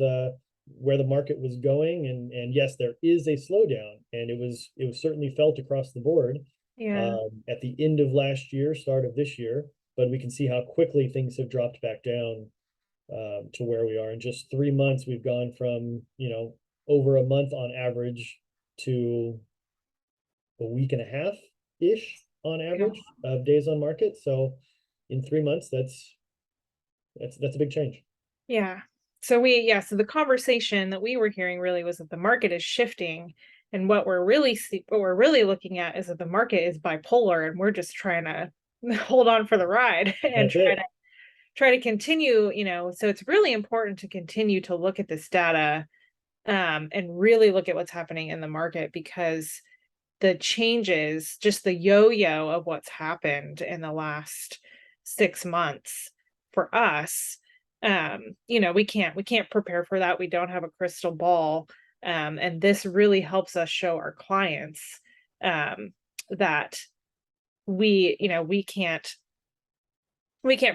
where the market was going. And yes, there is a slowdown, and it was certainly felt across the board. Yeah. At the end of last year, start of this year. but we can see how quickly things have dropped back down to where we are. In just 3 months, we've gone from, over a month on average to a week and a half-ish on average of days on market. So in 3 months, that's a big change. Yeah. So so the conversation that we were hearing really was that the market is shifting, and what we're really looking at is that the market is bipolar, and we're just trying to hold on for the ride and That's it. try to continue, so it's really important to continue to look at this data, and really look at what's happening in the market, because the changes, just the yo-yo of what's happened in the last 6 months for us, we can't prepare for that. We don't have a crystal ball. And this really helps us show our clients, that we can't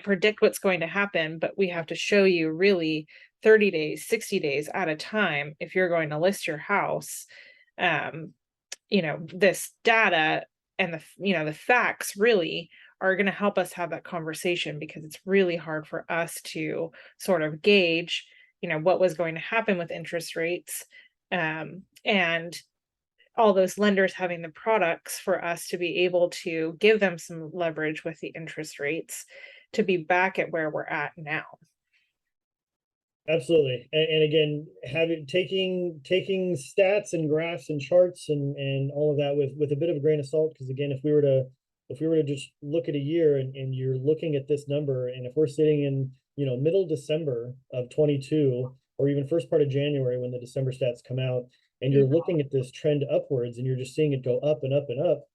predict what's going to happen, but we have to show you really 30 days, 60 days at a time if you're going to list your house. This data and the facts really are going to help us have that conversation, because it's really hard for us to sort of gauge, what was going to happen with interest rates, and all those lenders having the products for us to be able to give them some leverage with the interest rates to be back at where we're at now. Absolutely. And again, taking stats and graphs and charts and all of that with a bit of a grain of salt. Because again, if we were to just look at a year and you're looking at this number, and if we're sitting in, middle December of 22, or even first part of January when the December stats come out, and you're looking at this trend upwards and you're just seeing it go up and up and up,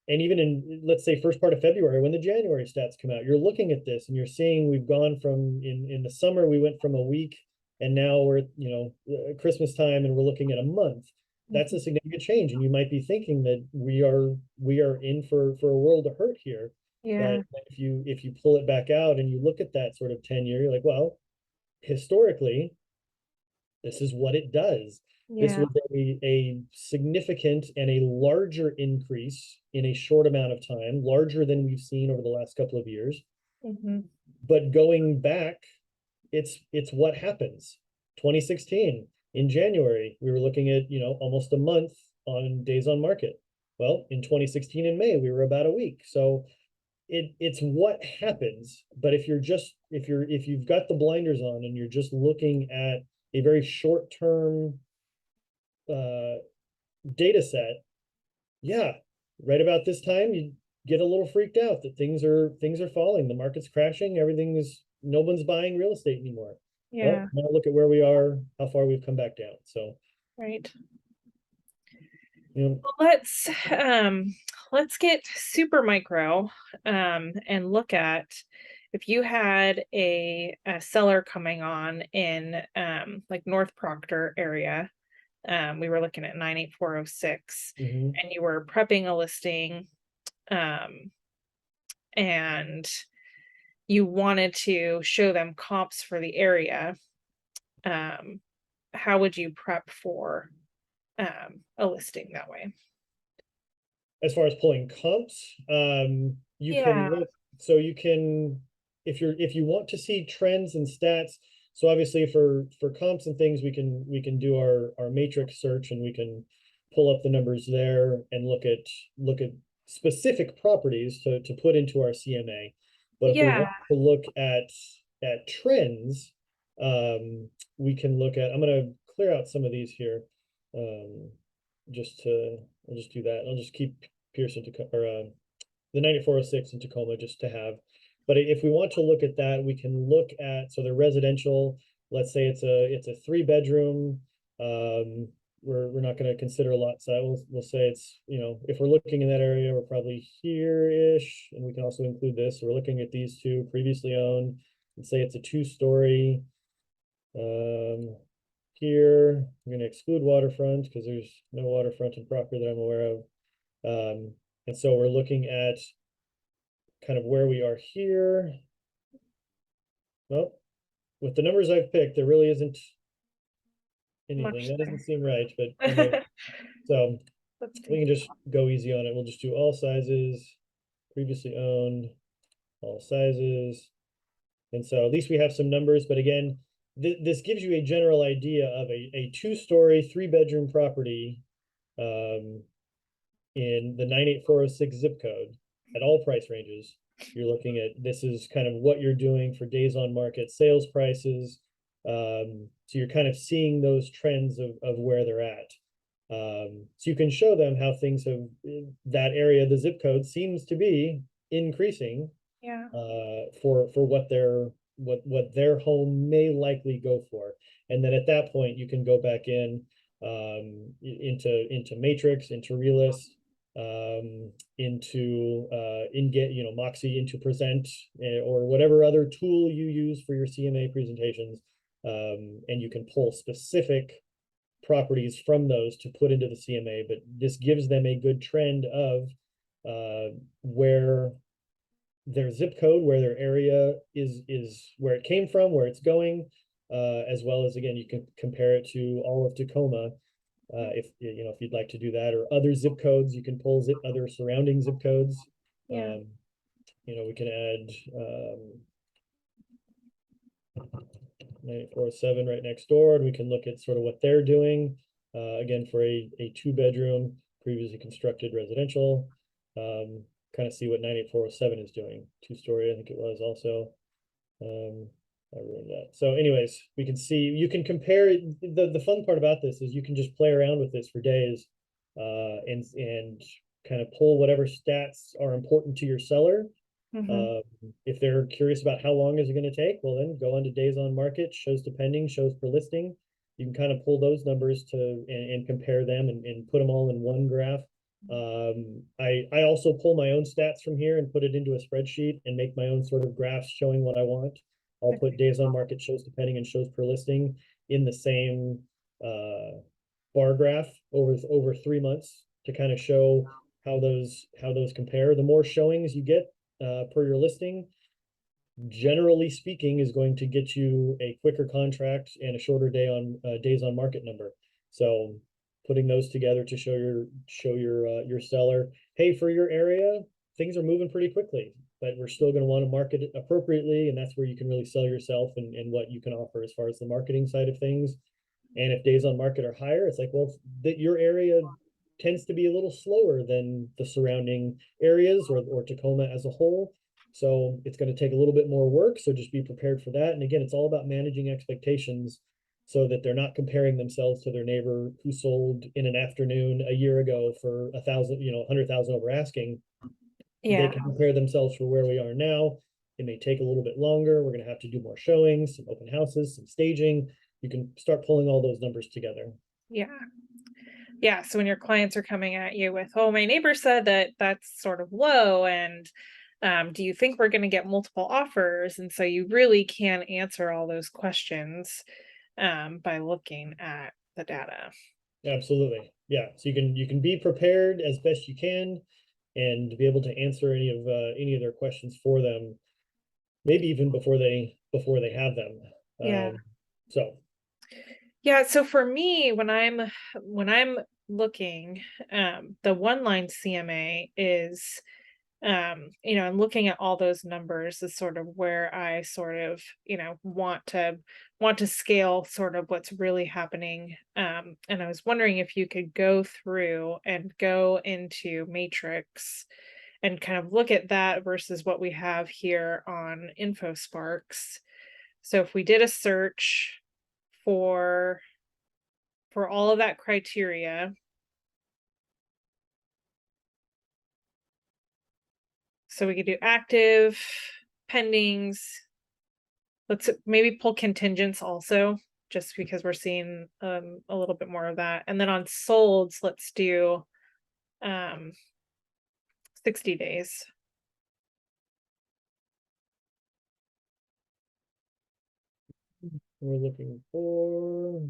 and even in, let's say, first part of February when the January stats come out, you're looking at this and you're seeing we've gone from, in the summer we went from a week, and now we're at Christmas time and we're looking at a month. That's a significant change, and you might be thinking that we are in for a world of hurt here. Yeah. But if you pull it back out and you look at that sort of 10-year, you're like, well, historically, this is what it does. This Yeah. was a significant and a larger increase in a short amount of time, larger than we've seen over the last couple of years. Mm-hmm. But going back, it's what happens. 2016 in January, we were looking at almost a month on days on market. Well, in 2016 in May, we were about a week. So it's what happens. But if you've got the blinders on and you're just looking at a very short term data set, yeah, right about this time you get a little freaked out that things are falling, the market's crashing, no one's buying real estate anymore. Yeah. Well, now look at where we are, how far we've come back down. So Right. Well, let's get super micro, and look at, if you had a seller coming on in, like North Proctor area. We were looking at 98406, mhm. and you were prepping a listing, and you wanted to show them comps for the area. How would you prep for a listing that way? As far as pulling comps, you Yeah. can look, so you can, if you want to see trends and stats. So obviously for comps and things, we can do our matrix search, and we can pull up the numbers there and look at specific properties to put into our CMA. But if we Yeah. want to look at trends, we can look at, I'm going to clear out some of these here. I'll just do that. I'll just keep Pearson or the 9406 in Tacoma just to have. But if we want to look at that, we can look at, so the residential, let's say it's a 3-bedroom. We're not going to consider a lot size. We'll say it's, if we're looking in that area, we're probably here-ish, and we can also include this. So we're looking at these two previously owned, and say it's a 2-story. Here, I'm going to exclude waterfront because there's no waterfront in Proctor that I'm aware of. And so we're looking at kind of where we are here. Well, with the numbers I've picked, there really isn't anything. That doesn't seem right, but so we can just go easy on it. We'll just do all sizes, previously owned. all sizes. And so at least we have some numbers, but again, this gives you a general idea of a 2-story, 3-bedroom property in the 98406 zip code at all price ranges. You're looking at, this is kind of what you're doing for days on market sales prices. So you're kind of seeing those trends of where they're at. So you can show them how things have, that area, the zip code seems to be increasing Yeah. for what their home may likely go for. And then at that point, you can go back in into Matrix, into Realist, into Moxie, into Present, or whatever other tool you use for your CMA presentations. And you can pull specific properties from those to put into the CMA, but this gives them a good trend of where their zip code, where their area is where it came from, where it's going, as well as, again, you can compare it to all of Tacoma. If you'd like to do that, or other zip codes, you can pull other surrounding zip codes. Yeah. We can add 9407 right next door, and we can look at sort of what they're doing. Again, for a 2-bedroom, previously constructed residential. Kind of see what 98407 is doing. 2-story, I think it was also. I ruined that. So anyways, we can see, you can compare the fun part about this is you can just play around with this for days, and kind of pull whatever stats are important to your seller. If they're curious about how long is it going to take, well, then go on to days on market, shows depending, shows per listing. You can kind of pull those numbers and compare them and put them all in one graph. I also pull my own stats from here and put it into a spreadsheet and make my own sort of graphs showing what I want. I'll put days on market, shows depending, and shows per listing in the same bar graph over 3 months to kind of show how those compare. The more showings you get per your listing, generally speaking, is going to get you a quicker contract and a shorter days on market number. So putting those together to show your seller, hey, for your area, things are moving pretty quickly, but we're still going to want to market it appropriately, and that's where you can really sell yourself and what you can offer as far as the marketing side of things. And if days on market are higher, it's like, well, that your area tends to be a little slower than the surrounding areas or Tacoma as a whole. So it's going to take a little bit more work. So just be prepared for that. And again, it's all about managing expectations so that they're not comparing themselves to their neighbor who sold in an afternoon a year ago for 100,000 over asking. Yeah. They can compare themselves for where we are now. It may take a little bit longer. We're going to have to do more showings, some open houses, some staging. You can start pulling all those numbers together. Yeah. Yeah. So when your clients are coming at you with, oh, my neighbor said that that's sort of low, and do you think we're going to get multiple offers? And so you really can answer all those questions by looking at the data. Absolutely. Yeah. So you can be prepared as best you can and be able to answer any of their questions for them, maybe even before they have them. Yeah. So Yeah, so for me, when I'm looking, the one line CMA is, I'm looking at all those numbers is sort of where I sort of, want to scale sort of what's really happening. And I was wondering if you could go through and go into Matrix and kind of look at that versus what we have here on InfoSparks. So if we did a search for all of that criteria. So we could do active, pendings. Let's maybe pull contingents also, just because we're seeing a little bit more of that. And then on solds, let's do 60 days. we're looking for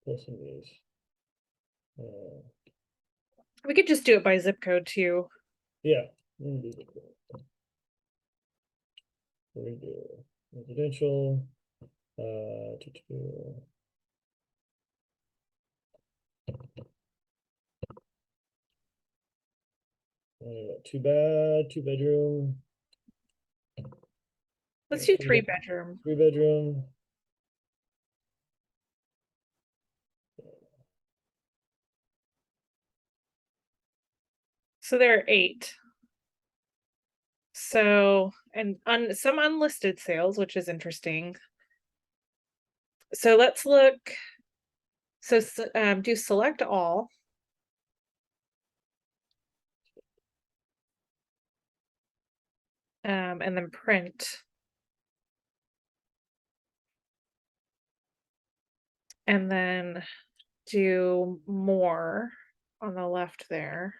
plus some of these. We could just do it by zip code too. Yeah. We're going to do residential. too bad. 2-bedroom. Let's do 3 3-bedroom. 3-bedroom. So there are 8. So, and some unlisted sales, which is interesting. So let's look. So do select all. And then print. And then do more on the left there.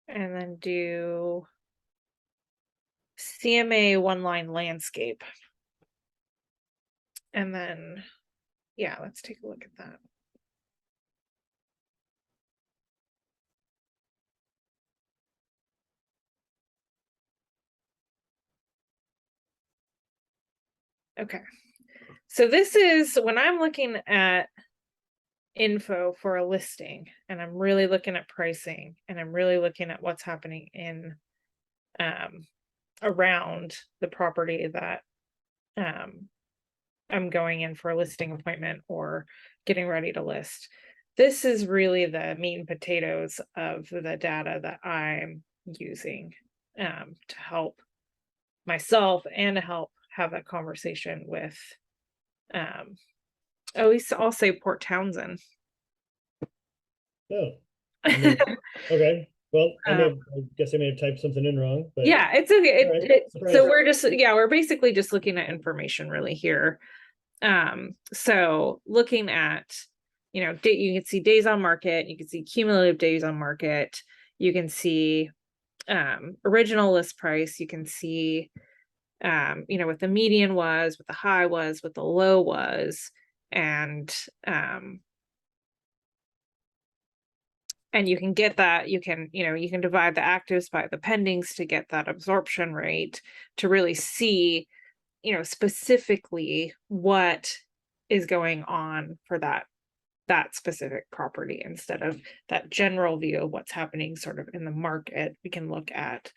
And then do CMA 1-line landscape. And then, yeah, let's take a look at that. Okay. So this is when I'm looking at info for a listing and I'm really looking at pricing and I'm really looking at what's happening in around the property that I'm going in for a listing appointment or getting ready to list. This is really the meat and potatoes of the data that I'm using to help myself and to help have that conversation with I'll say Port Townsend. Oh, I mean, okay. Well, I guess I may have typed something in wrong, but yeah, it's okay. Right. So we're basically just looking at information really here. So looking at, you can see days on market, you can see cumulative days on market, you can see original list price, you can see what the median was, what the high was, what the low was, and you can get that, you can divide the actives by the pendings to get that absorption rate to really see, specifically what is going on for that specific property instead of that general view of what's happening sort of in the market. We can look at,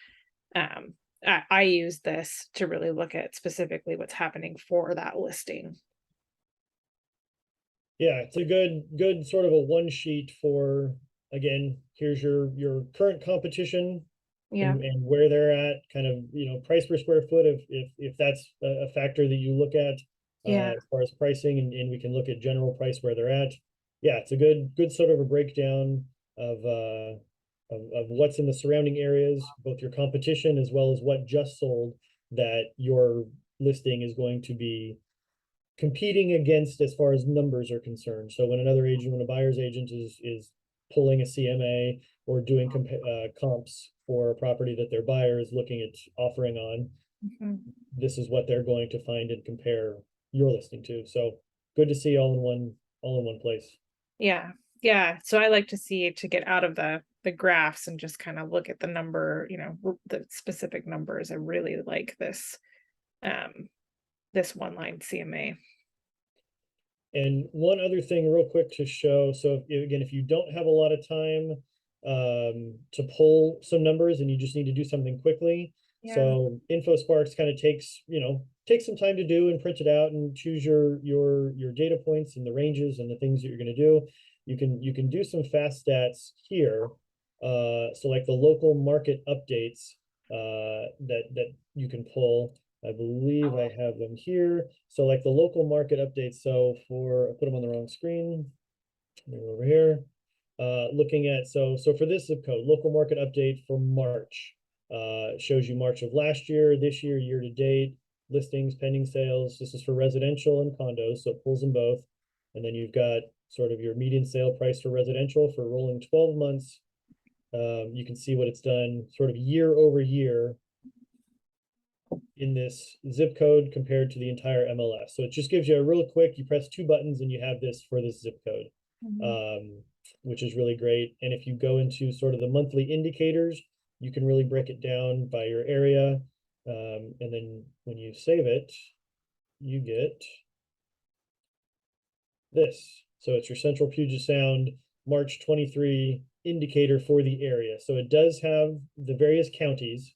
I use this to really look at specifically what's happening for that listing. Yeah, it's a good sort of a one sheet for, again, here's your current competition. Yeah. And where they're at, kind of, price per square foot, if that's a factor that you look at as far as pricing, and we can look at general price where they're at. Yeah, it's a good sort of a breakdown of what's in the surrounding areas, both your competition as well as what just sold that your listing is going to be competing against as far as numbers are concerned. So when a buyer's agent is pulling a CMA or doing comps for a property that their buyer is looking at offering on, this is what they're going to find and compare your listing to. So good to see all in one place. Yeah. So I like to get out of the graphs and just kind of look at the number, the specific numbers. I really like this this 1-line CMA. And one other thing real quick to show. So if you don't have a lot of time to pull some numbers and you just need to do something quickly. Yeah. So InfoSparks kind of takes some time to do and print it out and choose your data points and the ranges and the things that you're going to do. You can do some fast stats here. So like the local market updates that you can pull. I believe I have them here. So like the local market updates. So I put them on the wrong screen. They're over here. Looking at, so for this zip code, local market update for March, shows you March of last year, this year, year to date, listings, pending sales. This is for residential and condos, so it pulls them both. And then you've got sort of your median sale price for residential for rolling 12 months. You can see what it's done sort of year over year in this zip code compared to the entire MLS. So it just gives you a real quick, you press 2 buttons and you have this for this zip code, which is really great. And if you go into sort of the monthly indicators, you can really break it down by your area. And then when you save it, you get this. So it's your Central Puget Sound March 23 indicator for the area. So it does have the various counties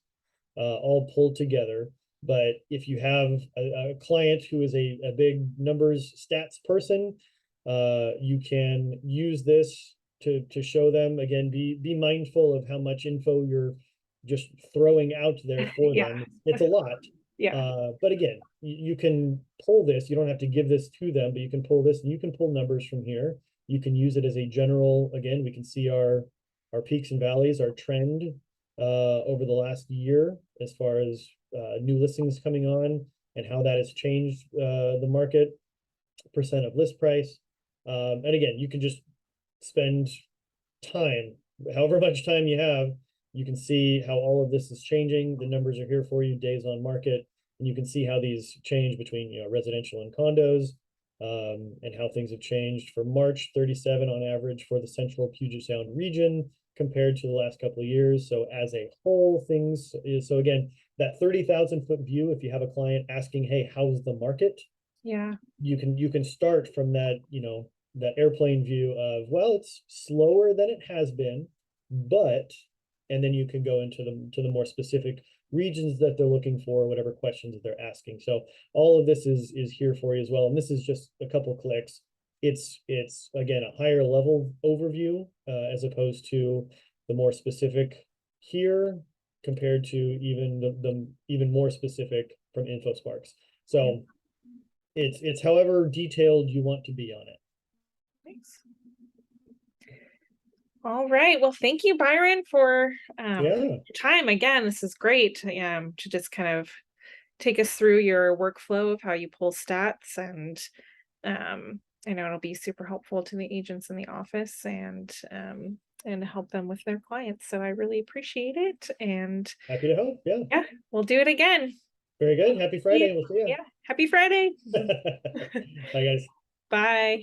all pulled together. But if you have a client who is a big numbers stats person, you can use this to show them. Again, be mindful of how much info you're just throwing out there for Yeah. them. It's a lot. Yeah. But again, you can pull this. You don't have to give this to them, but you can pull this and you can pull numbers from here. You can use it as a general. Again, we can see our peaks and valleys, our trend over the last year as far as new listings coming on and how that has changed the market, percent of list price. And again, you can just spend time, however much time you have, you can see how all of this is changing. The numbers are here for you, days on market, and you can see how these change between, you know, residential and condos, and how things have changed for March 37 on average for the central Puget Sound region compared to the last couple of years. So as a whole, things is, so again, that 30,000 foot view, if you have a client asking, hey, how's the market? Yeah. You can start from that, you know, that airplane view of, well, it's slower than it has been, but, and then you can go into the more specific regions that they're looking for, whatever questions that they're asking. So all of this is here for you as well. And this is just a couple clicks. It's again a higher level overview as opposed to the more specific here compared to even the even more specific from InfoSparks. So it's however detailed you want to be on it. Thanks. All right. Well, thank you, Byron, for Yeah, your time. Again, this is great to just kind of take us through your workflow of how you pull stats. And I know it'll be super helpful to the agents in the office and help them with their clients. So I really appreciate it. And happy to help. Yeah, yeah, we'll do it again. very good. Happy Friday. We'll see you. Yeah. Happy Friday. Bye, guys. Bye.